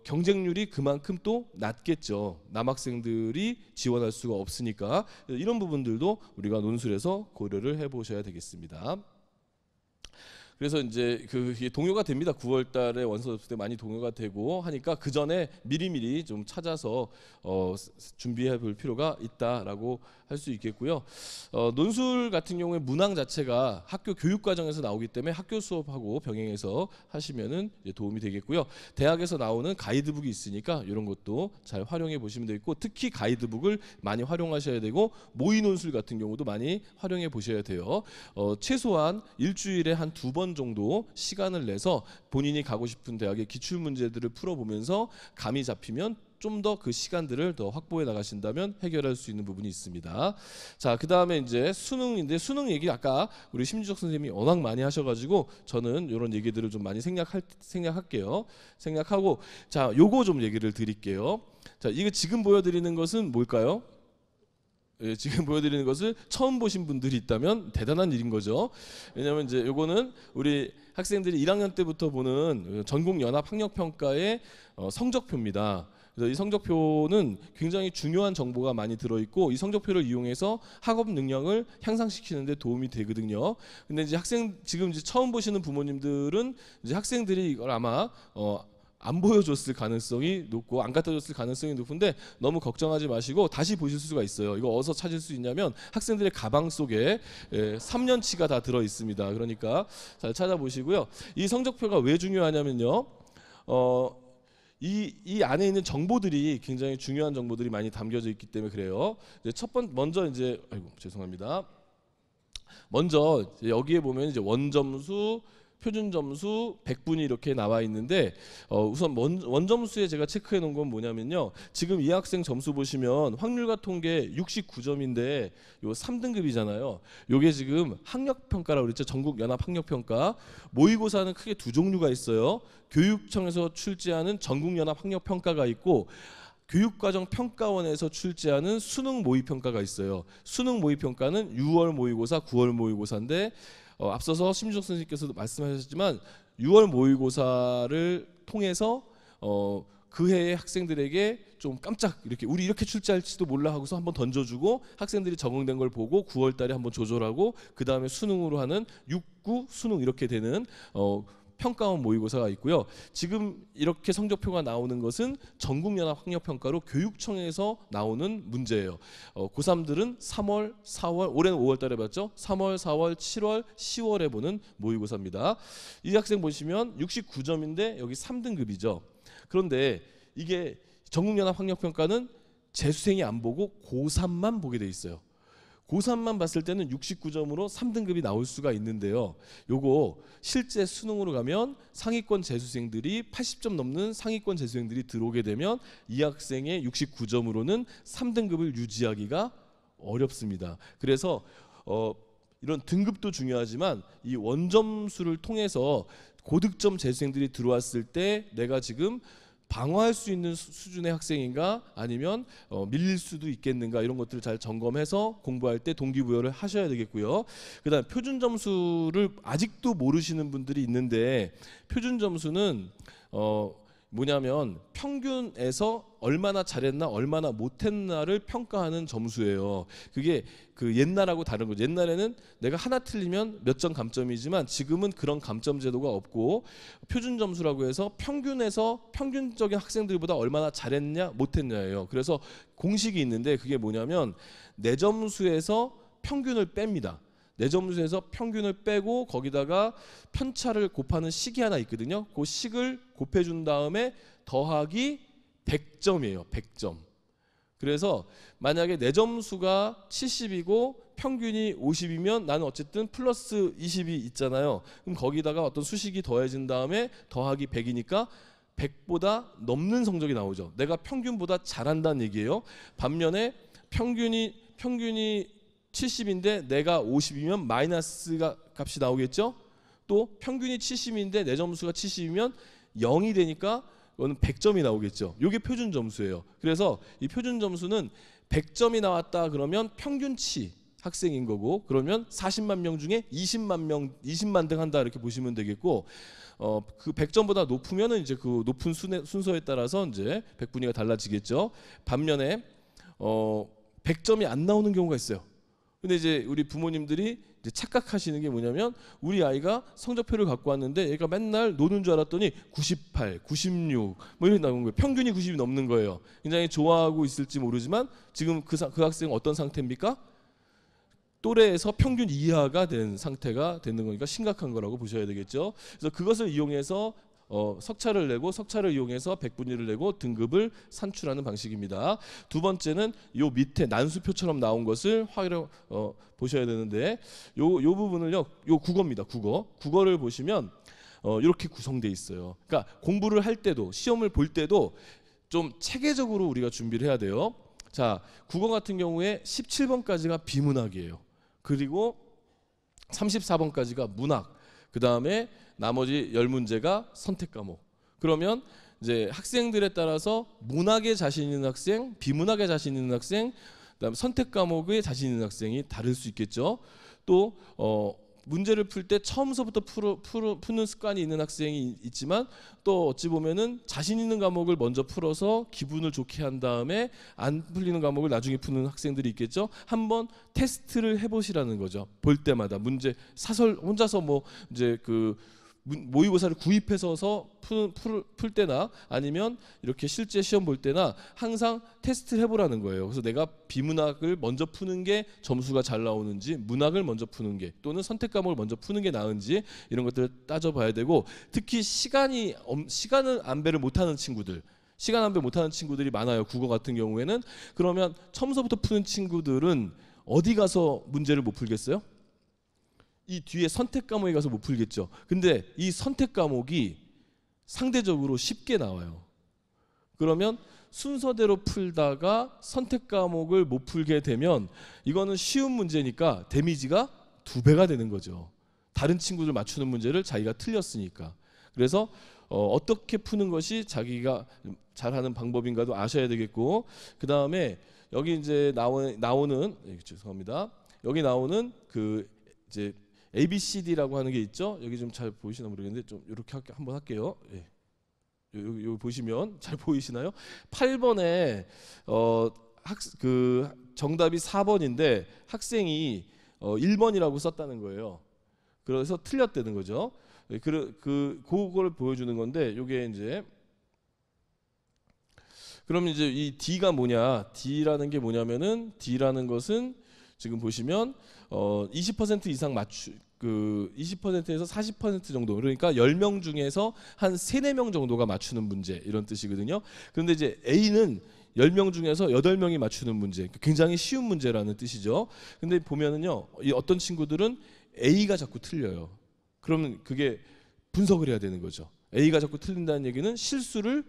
경쟁률이 그만큼 또 낮겠죠. 남학생들이 지원할 수가 없으니까 이런 부분들도 우리가 논술에서 고려를 해보셔야 되겠습니다. 그래서 이제 이게 동요가 됩니다. 9월달에 원서 접수 때 많이 동요가 되고 하니까 그 전에 미리미리 좀 찾아서 준비해 볼 필요가 있다라고 할 수 있겠고요. 논술 같은 경우에 문항 자체가 학교 교육 과정에서 나오기 때문에 학교 수업하고 병행해서 하시면은 도움이 되겠고요. 대학에서 나오는 가이드북이 있으니까 이런 것도 잘 활용해 보시면 되겠고, 특히 가이드북을 많이 활용하셔야 되고 모의 논술 같은 경우도 많이 활용해 보셔야 돼요. 최소한 일주일에 한 2번 정도 시간을 내서 본인이 가고 싶은 대학의 기출 문제들을 풀어보면서 감이 잡히면 좀 더 그 시간들을 더 확보해 나가신다면 해결할 수 있는 부분이 있습니다. 자, 그 다음에 이제 수능인데, 수능 얘기 아까 우리 심지석 선생님이 워낙 많이 하셔가지고 저는 이런 얘기들을 좀 많이 생략할게요. 생략하고, 자, 요거 좀 얘기를 드릴게요. 자, 이거 지금 보여드리는 것은 뭘까요? 예, 지금 보여드리는 것을 처음 보신 분들이 있다면 대단한 일인 거죠. 왜냐하면 이제 요거는 우리 학생들이 1학년 때부터 보는 전국연합학력평가의 성적표입니다. 그래서 이 성적표는 굉장히 중요한 정보가 많이 들어있고 이 성적표를 이용해서 학업 능력을 향상시키는 데 도움이 되거든요. 근데 이제 지금 이제 처음 보시는 부모님들은 이제 학생들이 이걸 아마 안 보여줬을 가능성이 높고 안 갖다 줬을 가능성이 높은데 너무 걱정하지 마시고 다시 보실 수가 있어요. 이거 어디서 찾을 수 있냐면 학생들의 가방 속에 3년치가 다 들어 있습니다. 그러니까 잘 찾아보시고요. 이 성적표가 왜 중요하냐면요. 이 안에 있는 정보들이 굉장히 중요한 정보들이 많이 담겨져 있기 때문에 그래요. 먼저 이제 죄송합니다. 먼저 여기에 보면 이제 원점수, 표준점수, 백분위 이렇게 나와 있는데 우선 원점수에 제가 체크해 놓은 건 뭐냐면요. 지금 이 학생 점수 보시면 확률과 통계 69점인데 요 3등급이잖아요. 요게 지금 학력평가라고 그랬죠. 전국연합학력평가. 모의고사는 크게 두 종류가 있어요. 교육청에서 출제하는 전국연합학력평가가 있고 교육과정평가원에서 출제하는 수능 모의평가가 있어요. 수능 모의평가는 6월 모의고사, 9월 모의고사인데 앞서서 심지석 선생님께서도 말씀하셨지만 6월 모의고사를 통해서 그 해의 학생들에게 좀 깜짝 우리 이렇게 출제할지도 몰라 하고서 한번 던져주고 학생들이 적응된 걸 보고 9월 달에 한번 조절하고 그 다음에 수능으로 하는 6, 9 수능 이렇게 되는 평가원 모의고사가 있고요. 지금 이렇게 성적표가 나오는 것은 전국연합학력평가로 교육청에서 나오는 문제예요. 고3들은 3월, 4월, 올해는 5월 달에 봤죠. 3월, 4월, 7월, 10월에 보는 모의고사입니다. 이 학생 보시면 69점인데 여기 3등급이죠. 그런데 이게 전국연합학력평가는 재수생이 안 보고 고3만 보게 돼 있어요. 고3만 봤을 때는 69점으로 3등급이 나올 수가 있는데요. 요거 실제 수능으로 가면 상위권 재수생들이 80점 넘는 상위권 재수생들이 들어오게 되면 이 학생의 69점으로는 3등급을 유지하기가 어렵습니다. 그래서 이런 등급도 중요하지만 이 원점수를 통해서 고득점 재수생들이 들어왔을 때 내가 지금 방어할 수 있는 수준의 학생인가 아니면 밀릴 수도 있겠는가 이런 것들을 잘 점검해서 공부할 때 동기부여를 하셔야 되겠고요. 그다음 표준 점수를 아직도 모르시는 분들이 있는데 표준 점수는 뭐냐면 평균에서 얼마나 잘했나 얼마나 못했나를 평가하는 점수예요. 그게 그 옛날하고 다른 거죠. 옛날에는 내가 하나 틀리면 몇 점 감점이지만 지금은 그런 감점 제도가 없고 표준 점수라고 해서 평균에서 평균적인 학생들보다 얼마나 잘했냐 못했냐예요. 그래서 공식이 있는데 그게 뭐냐면 내 점수에서 평균을 뺍니다. 내 점수에서 평균을 빼고 거기다가 편차를 곱하는 식이 하나 있거든요. 그 식을 곱해준 다음에 더하기 100점이에요. 100점. 그래서 만약에 내 점수가 70이고 평균이 50이면 나는 어쨌든 플러스 20이 있잖아요. 그럼 거기다가 어떤 수식이 더해진 다음에 더하기 100이니까 100보다 넘는 성적이 나오죠. 내가 평균보다 잘한다는 얘기예요. 반면에 평균이 70인데 내가 50이면 마이너스 값이 나오겠죠. 또 평균이 70인데 내 점수가 70이면 0이 되니까 이거는 100점이 나오겠죠. 이게 표준 점수예요. 그래서 이 표준 점수는 100점이 나왔다 그러면 평균치 학생인 거고, 그러면 40만 명 중에 20만 등 한다 이렇게 보시면 되겠고, 그 100점보다 높으면은 이제 그 높은 순서에 따라서 이제 100분위가 달라지겠죠. 반면에 100점이 안 나오는 경우가 있어요. 근데 이제 우리 부모님들이 이제 착각하시는 게 뭐냐면 우리 아이가 성적표를 갖고 왔는데 얘가 맨날 노는 줄 알았더니 98, 96 뭐 이렇게 나오는 거예요. 평균이 90이 넘는 거예요. 굉장히 좋아하고 있을지 모르지만 지금 그 학생은 어떤 상태입니까? 또래에서 평균 이하가 된 상태가 되는 거니까 심각한 거라고 보셔야 되겠죠. 그래서 그것을 이용해서 석차를 내고 석차를 이용해서 백분위를 내고 등급을 산출하는 방식입니다. 두 번째는 요 밑에 난수표처럼 나온 것을 보셔야 되는데 요 부분을요, 요 국어입니다. 국어를 보시면 이렇게 구성되어 있어요. 그러니까 공부를 할 때도 시험을 볼 때도 좀 체계적으로 우리가 준비를 해야 돼요. 자, 국어 같은 경우에 17번까지가 비문학이에요. 그리고 34번까지가 문학. 그 다음에 나머지 10문제가 선택 과목. 그러면 이제 학생들에 따라서 문학에 자신 있는 학생, 비문학에 자신 있는 학생, 그다음에 선택 과목에 자신 있는 학생이 다를 수 있겠죠. 또 문제를 풀 때 처음서부터 푸는 습관이 있는 학생이 있지만 또 어찌 보면은 자신 있는 과목을 먼저 풀어서 기분을 좋게 한 다음에 안 풀리는 과목을 나중에 푸는 학생들이 있겠죠. 한번 테스트를 해보시라는 거죠. 볼 때마다 문제 사설 혼자서 뭐 이제 그 모의고사를 구입해서 풀 때나 아니면 이렇게 실제 시험 볼 때나 항상 테스트를 해보라는 거예요. 그래서 내가 비문학을 먼저 푸는 게 점수가 잘 나오는지, 문학을 먼저 푸는 게 또는 선택 과목을 먼저 푸는 게 나은지 이런 것들을 따져봐야 되고, 특히 시간을 안배를 못하는 친구들, 시간 안배 못하는 친구들이 많아요. 국어 같은 경우에는. 그러면 처음서부터 푸는 친구들은 어디 가서 문제를 못 풀겠어요? 이 뒤에 선택 과목에 가서 못 풀겠죠. 근데 이 선택 과목이 상대적으로 쉽게 나와요. 그러면 순서대로 풀다가 선택 과목을 못 풀게 되면 이거는 쉬운 문제니까 데미지가 2배가 되는 거죠. 다른 친구들 맞추는 문제를 자기가 틀렸으니까. 그래서 어떻게 푸는 것이 자기가 잘하는 방법인가도 아셔야 되겠고, 그 다음에 여기 이제 나오는 죄송합니다. 여기 나오는 그 이제 ABCD라고 하는 게 있죠. 여기 좀 잘 보이시나 모르겠는데 좀 이렇게 한번 할게요. 예. 여기 보시면 잘 보이시나요? 8번에 그 정답이 4번인데 학생이 1번이라고 썼다는 거예요. 그래서 틀렸다는 거죠. 그걸 보여주는 건데 이게 이제 그럼 이제 이 D가 뭐냐? D라는 게 뭐냐면은 D라는 것은 지금 보시면 20% 이상 20%에서 40% 정도, 그러니까 10명 중에서 한 3, 4명 정도가 맞추는 문제 이런 뜻이거든요. 그런데 이제 A는 10명 중에서 8명이 맞추는 문제, 굉장히 쉬운 문제라는 뜻이죠. 근데 보면은요, 어떤 친구들은 A가 자꾸 틀려요. 그러면 그게 분석을 해야 되는 거죠. A가 자꾸 틀린다는 얘기는 실수를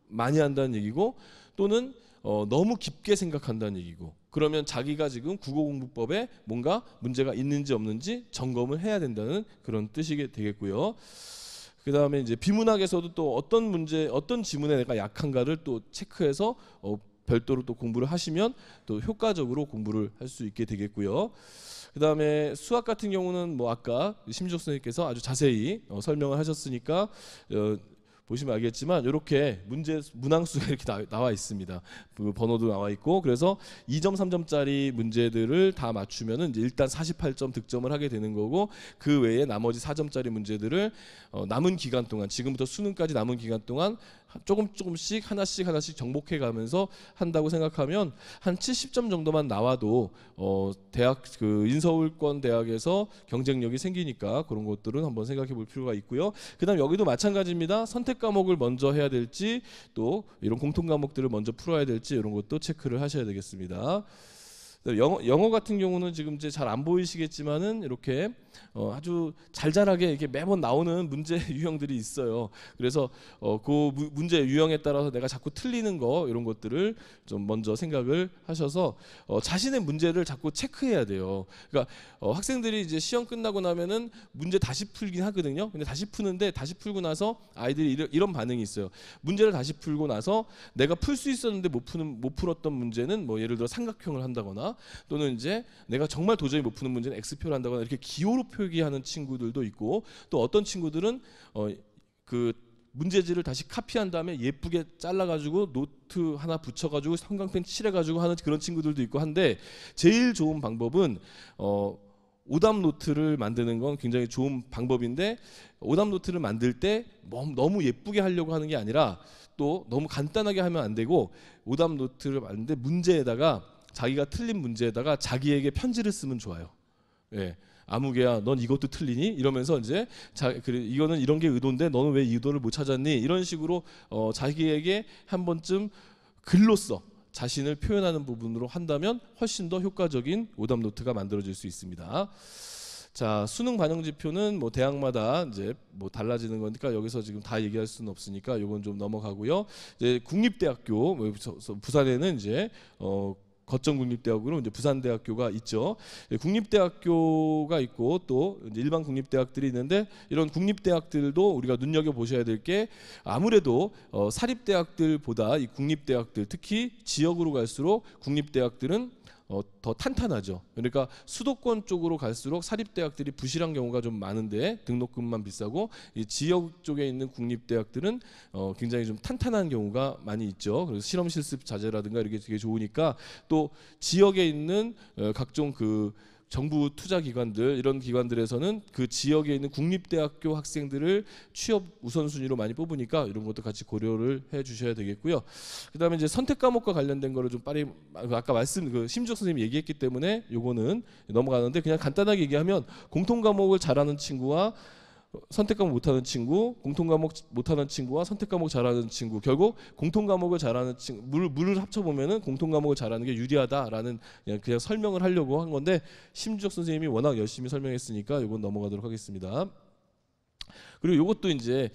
많이 한다는 얘기고, 또는 너무 깊게 생각한다는 얘기고, 그러면 자기가 지금 국어공부법에 뭔가 문제가 있는지 없는지 점검을 해야 된다는 그런 뜻이 되겠고요. 그 다음에 이제 비문학에서도 또 어떤 지문에 내가 약한가를 또 체크해서 별도로 또 공부를 하시면 또 효과적으로 공부를 할 수 있게 되겠고요. 그 다음에 수학 같은 경우는 뭐 아까 심지혁 선생님께서 아주 자세히 설명을 하셨으니까 보시면 알겠지만 이렇게 문제 문항수가 이렇게 나와 있습니다. 그 번호도 나와 있고, 그래서 2점 3점짜리 문제들을 다 맞추면은 이제 일단 48점 득점을 하게 되는 거고, 그 외에 나머지 4점짜리 문제들을 남은 기간 동안, 지금부터 수능까지 남은 기간 동안 조금씩 하나씩 정복해 가면서 한다고 생각하면 한 70점 정도만 나와도 대학 그 인서울권 대학에서 경쟁력이 생기니까 그런 것들은 한번 생각해 볼 필요가 있고요. 그다음 여기도 마찬가지입니다. 선택 과목을 먼저 해야 될지, 또 이런 공통 과목들을 먼저 풀어야 될지, 이런 것도 체크를 하셔야 되겠습니다. 영어 같은 경우는 지금 이제 잘 안 보이시겠지만은 이렇게 아주 잘잘하게 이렇게 매번 나오는 문제 유형들이 있어요. 그래서 그 문제 유형에 따라서 내가 자꾸 틀리는 거, 이런 것들을 좀 먼저 생각을 하셔서 자신의 문제를 자꾸 체크해야 돼요. 그러니까 학생들이 이제 시험 끝나고 나면은 문제 다시 풀긴 하거든요. 근데 다시 푸는데, 다시 풀고 나서 아이들이 이런 반응이 있어요. 문제를 다시 풀고 나서 내가 풀 수 있었는데 못 풀었던 문제는 뭐 예를 들어 삼각형을 한다거나, 또는 이제 내가 정말 도저히 못 푸는 문제는 X표를 한다거나, 이렇게 기호로 표기하는 친구들도 있고, 또 어떤 친구들은 그 문제지를 다시 카피한 다음에 예쁘게 잘라가지고 노트 하나 붙여가지고 형광펜 칠해가지고 하는 그런 친구들도 있고 한데, 제일 좋은 방법은 오답 노트를 만드는 건 굉장히 좋은 방법인데, 오답 노트를 만들 때 너무 예쁘게 하려고 하는 게 아니라 또 너무 간단하게 하면 안 되고, 오답 노트를 만드는데 문제에다가, 자기가 틀린 문제에다가 자기에게 편지를 쓰면 좋아요. 예. 아무개야, 넌 이것도 틀리니? 이러면서 이제 그래, 이거는 이런 게 의도인데 너는 왜 이 의도를 못 찾았니? 이런 식으로 자기에게 한 번쯤 글로써 자신을 표현하는 부분으로 한다면 훨씬 더 효과적인 오답 노트가 만들어질 수 있습니다. 자, 수능 반영 지표는 뭐 대학마다 이제 뭐 달라지는 거니까 여기서 지금 다 얘기할 수는 없으니까 요건 좀 넘어가고요. 이제 국립대학교, 부산에는 이제 거천국립대학으로 이제 부산대학교가 있죠. 국립대학교가 있고 또 이제 일반 국립대학들이 있는데, 이런 국립대학들도 우리가 눈여겨 보셔야 될 게, 아무래도 사립대학들보다 이 국립대학들, 특히 지역으로 갈수록 국립대학들은 더 탄탄하죠. 그러니까 수도권 쪽으로 갈수록 사립대학들이 부실한 경우가 좀 많은데, 등록금만 비싸고, 이 지역 쪽에 있는 국립대학들은 굉장히 좀 탄탄한 경우가 많이 있죠. 그래서 실험 실습 자재라든가 이렇게 되게 좋으니까, 또 지역에 있는 각종 그 정부 투자 기관들, 이런 기관들에서는 그 지역에 있는 국립대학교 학생들을 취업 우선순위로 많이 뽑으니까 이런 것도 같이 고려를 해 주셔야 되겠고요. 그다음에 이제 선택 과목과 관련된 거를 좀 빨리, 아까 심지혁 선생님이 얘기했기 때문에 요거는 넘어가는데, 그냥 간단하게 얘기하면 공통 과목을 잘하는 친구와 선택 과목 못하는 친구, 공통 과목 못하는 친구와 선택 과목 잘하는 친구, 결국 공통 과목을 잘하는 친구, 물을 합쳐 보면은 공통 과목을 잘하는 게 유리하다라는 그냥 설명을 하려고 한 건데, 심주혁 선생님이 워낙 열심히 설명했으니까 이건 넘어가도록 하겠습니다. 그리고 이것도 이제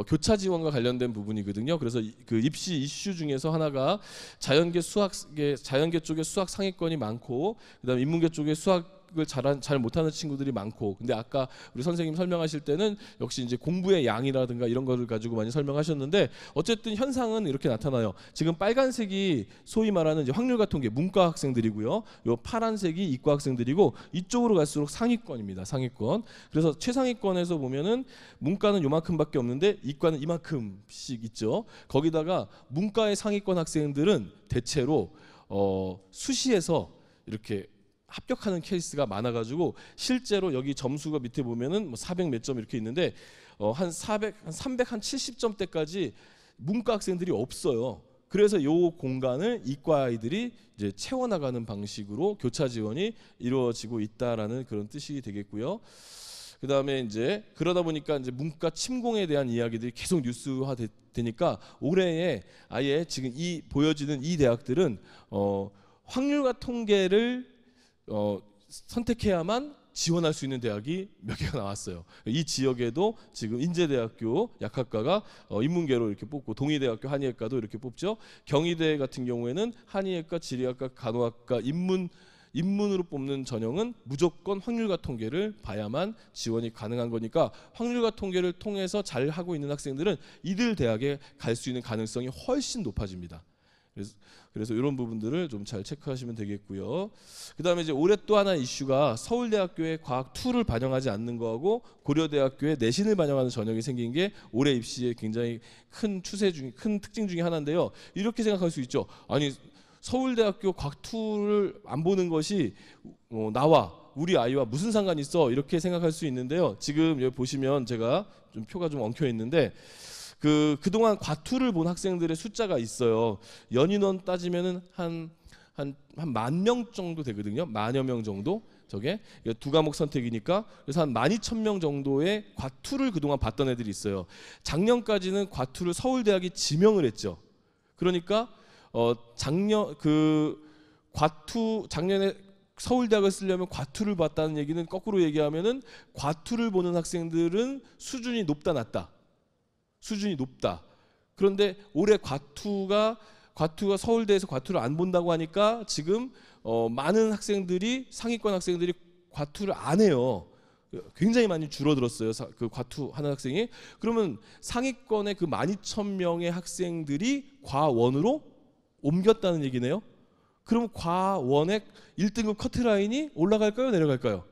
교차 지원과 관련된 부분이거든요. 그래서 그 입시 이슈 중에서 하나가 자연계 쪽에 수학 상위권이 많고, 그다음에 인문계 쪽에 수학을 잘 못하는 친구들이 많고, 근데 아까 우리 선생님 설명하실 때는 역시 이제 공부의 양이라든가 이런 거를 가지고 많이 설명하셨는데, 어쨌든 현상은 이렇게 나타나요. 지금 빨간색이 소위 말하는 이제 확률과 통계 문과 학생들이고요. 요 파란색이 이과 학생들이고, 이쪽으로 갈수록 상위권입니다. 상위권. 그래서 최상위권에서 보면은 문과는 요만큼밖에 없는데 이과는 이만큼씩 있죠. 거기다가 문과의 상위권 학생들은 대체로 수시에서 이렇게 합격하는 케이스가 많아가지고, 실제로 여기 점수가 밑에 보면은 뭐 400 몇 점 이렇게 있는데 한 370점대까지 문과 학생들이 없어요. 그래서 요 공간을 이과 아이들이 이제 채워나가는 방식으로 교차 지원이 이루어지고 있다라는 그런 뜻이 되겠고요. 그 다음에 이제 그러다 보니까 이제 문과 침공에 대한 이야기들이 계속 뉴스화 되니까, 올해에 아예 지금 보여지는 이 대학들은 확률과 통계를 선택해야만 지원할 수 있는 대학이 몇 개가 나왔어요. 이 지역에도 지금 인제대학교 약학과가 인문계로 이렇게 뽑고, 동의대학교 한의학과도 이렇게 뽑죠. 경희대 같은 경우에는 한의학과, 지리학과, 간호학과, 인문으로 뽑는 전형은 무조건 확률과 통계를 봐야만 지원이 가능한 거니까, 확률과 통계를 통해서 잘 하고 있는 학생들은 이들 대학에 갈 수 있는 가능성이 훨씬 높아집니다. 그래서 이런 부분들을 좀 잘 체크하시면 되겠고요. 그다음에 이제 올해 또 하나 이슈가 서울대학교의 과학 2를 반영하지 않는 거하고 고려대학교의 내신을 반영하는 전형이 생긴 게 올해 입시의 굉장히 큰 큰 특징 중에 하나인데요. 이렇게 생각할 수 있죠. 아니 서울대학교 과학 2를 안 보는 것이 나와 우리 아이와 무슨 상관이 있어 이렇게 생각할 수 있는데요. 지금 여기 보시면 제가 좀 표가 좀 엉켜 있는데 그동안 과투를 본 학생들의 숫자가 있어요. 연인원 따지면은 한 10,000명 정도 되거든요. 10,000여 명 정도. 저게 두 과목 선택이니까 그래서 한 12,000명 정도의 과투를 그동안 봤던 애들이 있어요. 작년까지는 과투를 서울대학이 지명을 했죠. 그러니까 작년에 서울대학을 쓰려면 과투를 봤다는 얘기는 거꾸로 얘기하면은 과투를 보는 학생들은 수준이 높다 낮다. 수준이 높다. 그런데 올해 과투가 서울대에서 과투를 안 본다고 하니까 지금 많은 학생들이 상위권 학생들이 과투를 안 해요. 굉장히 많이 줄어들었어요. 그 과투 하는 학생이. 그러면 상위권의 그 12,000명의 학생들이 과원으로 옮겼다는 얘기네요. 그럼 과원의 1등급 커트라인이 올라갈까요? 내려갈까요?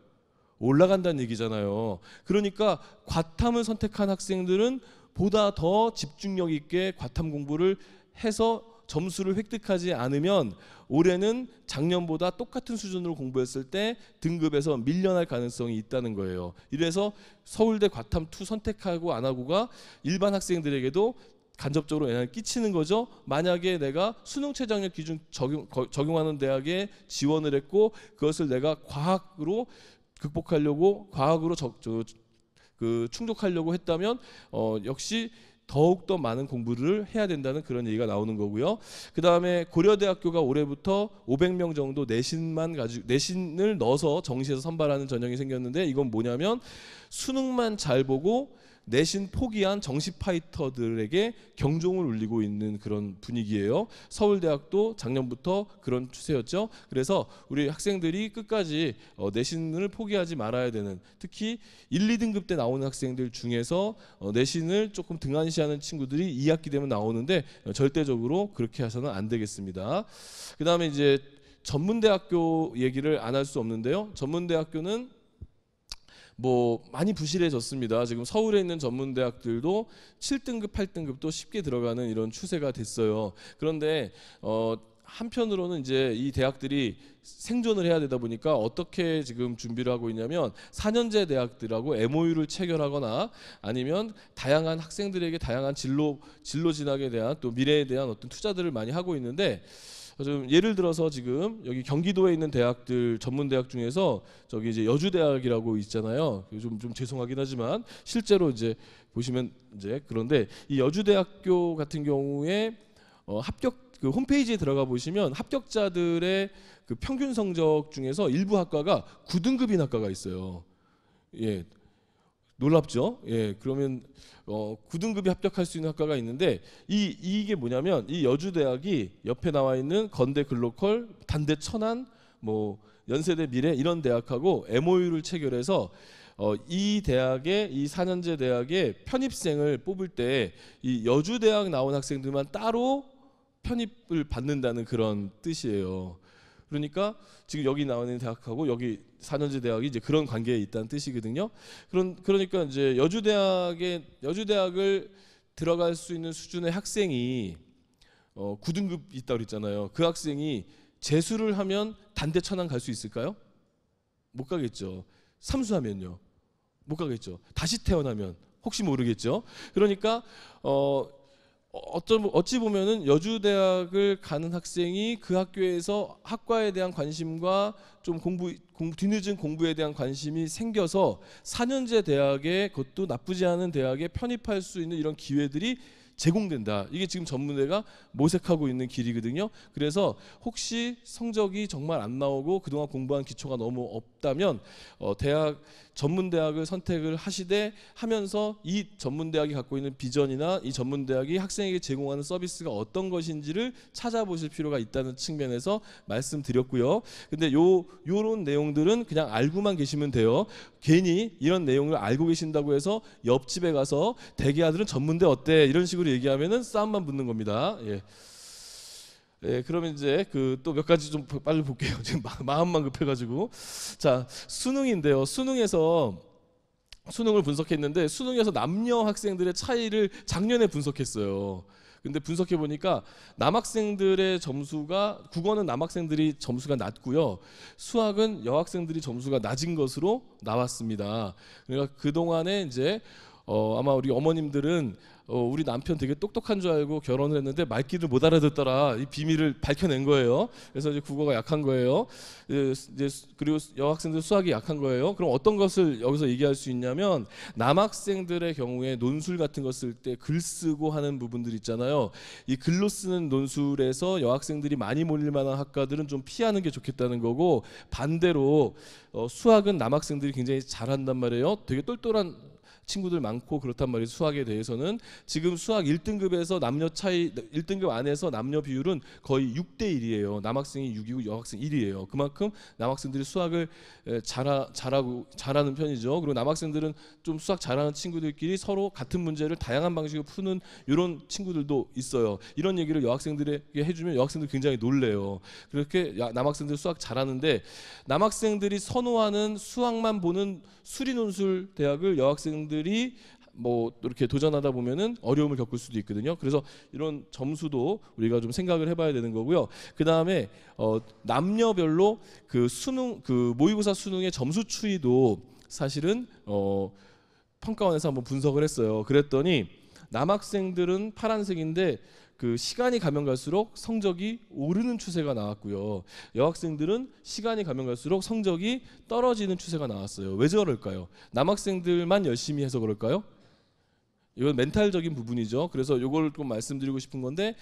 올라간다는 얘기잖아요. 그러니까 과탐을 선택한 학생들은 보다 더 집중력 있게 과탐 공부를 해서 점수를 획득하지 않으면 올해는 작년보다 똑같은 수준으로 공부했을 때 등급에서 밀려날 가능성이 있다는 거예요. 이래서 서울대 과탐 2 선택하고 안 하고가 일반 학생들에게도 간접적으로 영향을 끼치는 거죠. 만약에 내가 수능 최저학력 기준 적용하는 대학에 지원을 했고 그것을 내가 과학으로 극복하려고 과학으로 충족하려고 했다면 역시 더욱더 많은 공부를 해야 된다는 그런 얘기가 나오는 거고요. 그 다음에 고려대학교가 올해부터 500명 정도 내신을 넣어서 정시에서 선발하는 전형이 생겼는데 이건 뭐냐면 수능만 잘 보고 내신 포기한 정시 파이터들에게 경종을 울리고 있는 그런 분위기예요. 서울대학도 작년부터 그런 추세였죠. 그래서 우리 학생들이 끝까지 내신을 포기하지 말아야 되는, 특히 1, 2등급 때 나오는 학생들 중에서 내신을 조금 등한시하는 친구들이 2학기 되면 나오는데 절대적으로 그렇게 해서는 안 되겠습니다. 그 다음에 이제 전문대학교 얘기를 안 할 수 없는데요. 전문대학교는 뭐 많이 부실해졌습니다. 지금 서울에 있는 전문대학들도 7등급, 8등급도 쉽게 들어가는 이런 추세가 됐어요. 그런데 한편으로는 이제 이 대학들이 생존을 해야 되다 보니까 어떻게 지금 준비를 하고 있냐면 4년제 대학들하고 MOU를 체결하거나 아니면 다양한 학생들에게 다양한 진로 진학에 대한 또 미래에 대한 어떤 투자들을 많이 하고 있는데 좀 예를 들어서 지금 여기 경기도에 있는 대학들 전문 대학 중에서 저기 이제 여주대학이라고 있잖아요. 좀 죄송하긴 하지만 실제로 이제 보시면 이제 그런데 이 여주대학교 같은 경우에 합격 그 홈페이지에 들어가 보시면 합격자들의 그 평균 성적 중에서 일부 학과가 9등급인 학과가 있어요. 예. 놀랍죠? 예, 그러면 9등급이 합격할 수 있는 학과가 있는데 이게 뭐냐면 이 여주대학이 옆에 나와 있는 건대 글로컬, 단대 천안, 뭐 연세대 미래 이런 대학하고 MOU를 체결해서 이 대학의 이 4년제 대학의 편입생을 뽑을 때 이 여주대학 나온 학생들만 따로 편입을 받는다는 그런 뜻이에요. 그러니까 지금 여기 나오는 대학하고 여기 4년제 대학이 이제 그런 관계에 있다는 뜻이거든요. 그러니까 이제 여주대학을 들어갈 수 있는 수준의 학생이 9등급 있다고 그랬잖아요. 그 학생이 재수를 하면 단대 천안 갈 수 있을까요? 못 가겠죠. 삼수하면요. 못 가겠죠. 다시 태어나면 혹시 모르겠죠. 그러니까 어찌 보면은 여주대학을 가는 학생이 그 학교에서 학과에 대한 관심과 좀 뒤늦은 공부에 대한 관심이 생겨서 4년제 대학에 그것도 나쁘지 않은 대학에 편입할 수 있는 이런 기회들이 제공된다. 이게 지금 전문대가 모색하고 있는 길이거든요. 그래서 혹시 성적이 정말 안 나오고 그동안 공부한 기초가 너무 없다면 전문대학을 선택을 하면서 이 전문대학이 갖고 있는 비전이나 이 전문대학이 학생에게 제공하는 서비스가 어떤 것인지를 찾아보실 필요가 있다는 측면에서 말씀드렸고요. 근데 요런 내용들은 그냥 알고만 계시면 돼요. 괜히 이런 내용을 알고 계신다고 해서 옆집에 가서 대기 아들은 전문대 어때? 이런 식으로 얘기하면은 싸움만 붙는 겁니다. 예. 그러면 이제 그 또 몇 가지 좀 빨리 볼게요. 지금 마음만 급해가지고. 자, 수능인데요. 수능을 분석했는데 수능에서 남녀 학생들의 차이를 작년에 분석했어요. 근데 분석해 보니까 남학생들의 점수가, 국어는 남학생들이 점수가 낮고요, 수학은 여학생들이 점수가 낮은 것으로 나왔습니다. 그러니까 그 동안에 이제 아마 우리 어머님들은 우리 남편 되게 똑똑한 줄 알고 결혼을 했는데 말귀를 못 알아듣더라, 이 비밀을 밝혀낸 거예요. 그래서 이제 국어가 약한 거예요. 이제 그리고 여학생들 수학이 약한 거예요. 그럼 어떤 것을 여기서 얘기할 수 있냐면, 남학생들의 경우에 논술 같은 거 쓸 때 글 쓰고 하는 부분들 있잖아요. 이 글로 쓰는 논술에서 여학생들이 많이 몰릴 만한 학과들은 좀 피하는 게 좋겠다는 거고, 반대로 수학은 남학생들이 굉장히 잘한단 말이에요. 되게 똘똘한 친구들 많고 그렇단 말이에요. 수학에 대해서는 지금 수학 1등급에서 남녀 차이, 1등급 안에서 남녀 비율은 거의 6대 1이에요. 남학생이 6이고 여학생 1이에요. 그만큼 남학생들이 수학을 잘하는 편이죠. 그리고 남학생들은 좀 수학 잘하는 친구들끼리 서로 같은 문제를 다양한 방식으로 푸는 이런 친구들도 있어요. 이런 얘기를 여학생들에게 해주면 여학생들 굉장히 놀래요. 그렇게 남학생들 수학 잘하는데, 남학생들이 선호하는 수학만 보는 수리논술 대학을 여학생들이 뭐 이렇게 도전하다 보면은 어려움을 겪을 수도 있거든요. 그래서 이런 점수도 우리가 좀 생각을 해봐야 되는 거고요. 그 다음에 남녀별로 그 수능, 그 모의고사 수능의 점수 추이도 사실은 평가원에서 한번 분석을 했어요. 그랬더니 남학생들은 파란색인데 그 시간이 가면 갈수록 성적이 오르는 추세가 나왔고요, 여학생들은 시간이 가면 갈수록 성적이 떨어지는 추세가 나왔어요. 왜 저럴까요? 남학생들만 열심히 해서 그럴까요? 이건 멘탈적인 부분이죠. 그래서 이걸 좀 말씀드리고 싶은 건데,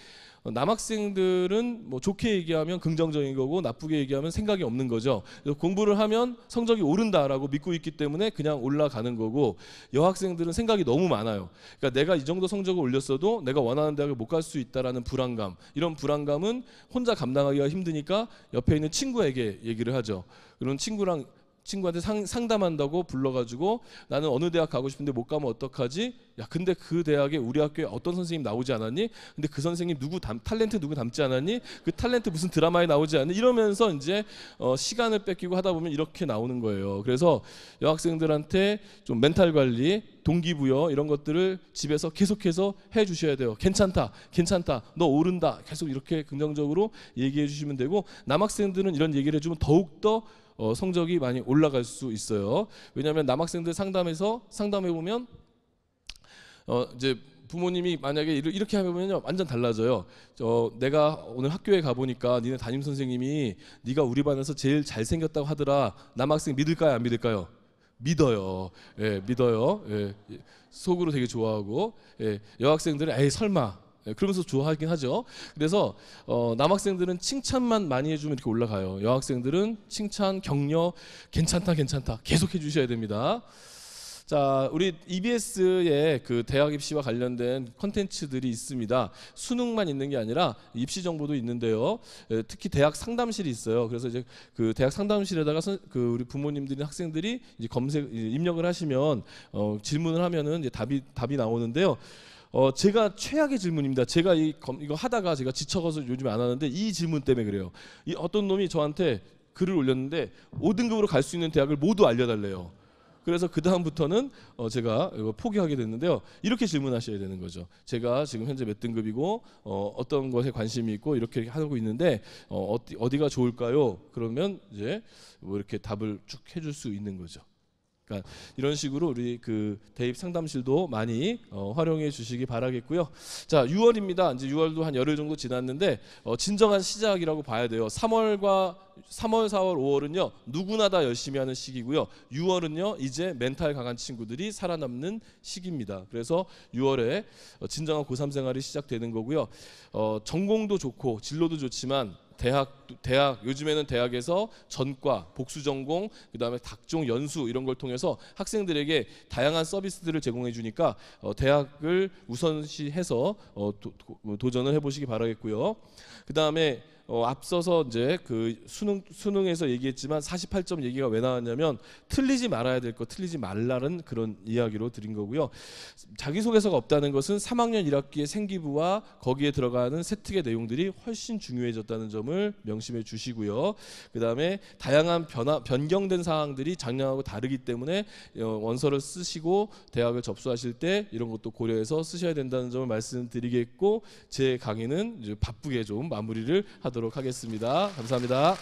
남학생들은 뭐 좋게 얘기하면 긍정적인 거고 나쁘게 얘기하면 생각이 없는 거죠. 그래서 공부를 하면 성적이 오른다라고 믿고 있기 때문에 그냥 올라가는 거고, 여학생들은 생각이 너무 많아요. 그러니까 내가 이 정도 성적을 올렸어도 내가 원하는 대학을 못 갈 수 있다라는 불안감, 이런 불안감은 혼자 감당하기가 힘드니까 옆에 있는 친구에게 얘기를 하죠. 그런 친구한테 상담한다고 불러가지고, 나는 어느 대학 가고 싶은데 못 가면 어떡하지? 야, 근데 그 대학에 우리 학교에 어떤 선생님 나오지 않았니? 근데 그 선생님 탤런트 누구 닮지 않았니? 그 탤런트 무슨 드라마에 나오지 않니? 이러면서 이제 시간을 뺏기고 하다 보면 이렇게 나오는 거예요. 그래서 여학생들한테 좀 멘탈 관리, 동기부여 이런 것들을 집에서 계속해서 해 주셔야 돼요. 괜찮다, 너 오른다, 계속 이렇게 긍정적으로 얘기해 주시면 되고, 남학생들은 이런 얘기를 해주면 더욱더 성적이 많이 올라갈 수 있어요. 왜냐하면 남학생들 상담해 보면 이제 부모님이 만약에 이렇게 하면 완전 달라져요. 내가 오늘 학교에 가 보니까 니네 담임 선생님이 네가 우리 반에서 제일 잘생겼다고 하더라. 남학생 믿을까요, 안 믿을까요? 믿어요. 예, 믿어요. 예, 속으로 되게 좋아하고, 예, 여학생들은 에이 설마, 그러면서 좋아하긴 하죠. 그래서 남학생들은 칭찬만 많이 해주면 이렇게 올라가요. 여학생들은 칭찬, 격려, 괜찮다 계속 해주셔야 됩니다. 자, 우리 EBS에 그 대학 입시와 관련된 컨텐츠들이 있습니다. 수능만 있는 게 아니라 입시 정보도 있는데요. 특히 대학 상담실이 있어요. 그래서 이제 그 대학 상담실에다가 그 우리 부모님들이, 학생들이 이제 입력을 하시면 질문을 하면은 이제 답이 나오는데요. 제가 최악의 질문입니다. 제가 이거 하다가 제가 지쳐가서 요즘에 안 하는데 이 질문 때문에 그래요. 이 어떤 놈이 저한테 글을 올렸는데 5등급으로 갈 수 있는 대학을 모두 알려달래요. 그래서 그 다음부터는 제가 이거 포기하게 됐는데요. 이렇게 질문하셔야 되는 거죠. 제가 지금 현재 몇 등급이고 어떤 것에 관심이 있고 이렇게 하고 있는데 어디가 좋을까요? 그러면 이제 뭐 이렇게 답을 쭉 해줄 수 있는 거죠. 그러니까 이런 식으로 우리 그 대입 상담실도 많이 활용해 주시기 바라겠고요. 자, 6월입니다. 이제 6월도 한 열흘 정도 지났는데 진정한 시작이라고 봐야 돼요. 3월, 4월, 5월은요 누구나 다 열심히 하는 시기고요. 6월은요 이제 멘탈 강한 친구들이 살아남는 시기입니다. 그래서 6월에 진정한 고3 생활이 시작되는 거고요. 전공도 좋고 진로도 좋지만 대학 요즘에는 대학에서 전과, 복수 전공, 그다음에 각종 연수 이런 걸 통해서 학생들에게 다양한 서비스들을 제공해 주니까 대학을 우선시해서 도전을 해보시기 바라겠고요. 그다음에 앞서서 이제 그 수능에서 얘기했지만 48점 얘기가 왜 나왔냐면 틀리지 말아야 될 거 틀리지 말라는 그런 이야기로 드린 거고요. 자기소개서가 없다는 것은 3학년 1학기의 생기부와 거기에 들어가는 세특의 내용들이 훨씬 중요해졌다는 점을 명심해 주시고요. 그다음에 다양한 변경된 사항들이 작년하고 다르기 때문에 원서를 쓰시고 대학을 접수하실 때 이런 것도 고려해서 쓰셔야 된다는 점을 말씀드리겠고, 제 강의는 이제 바쁘게 좀 마무리를 하도록 하겠습니다. 감사합니다.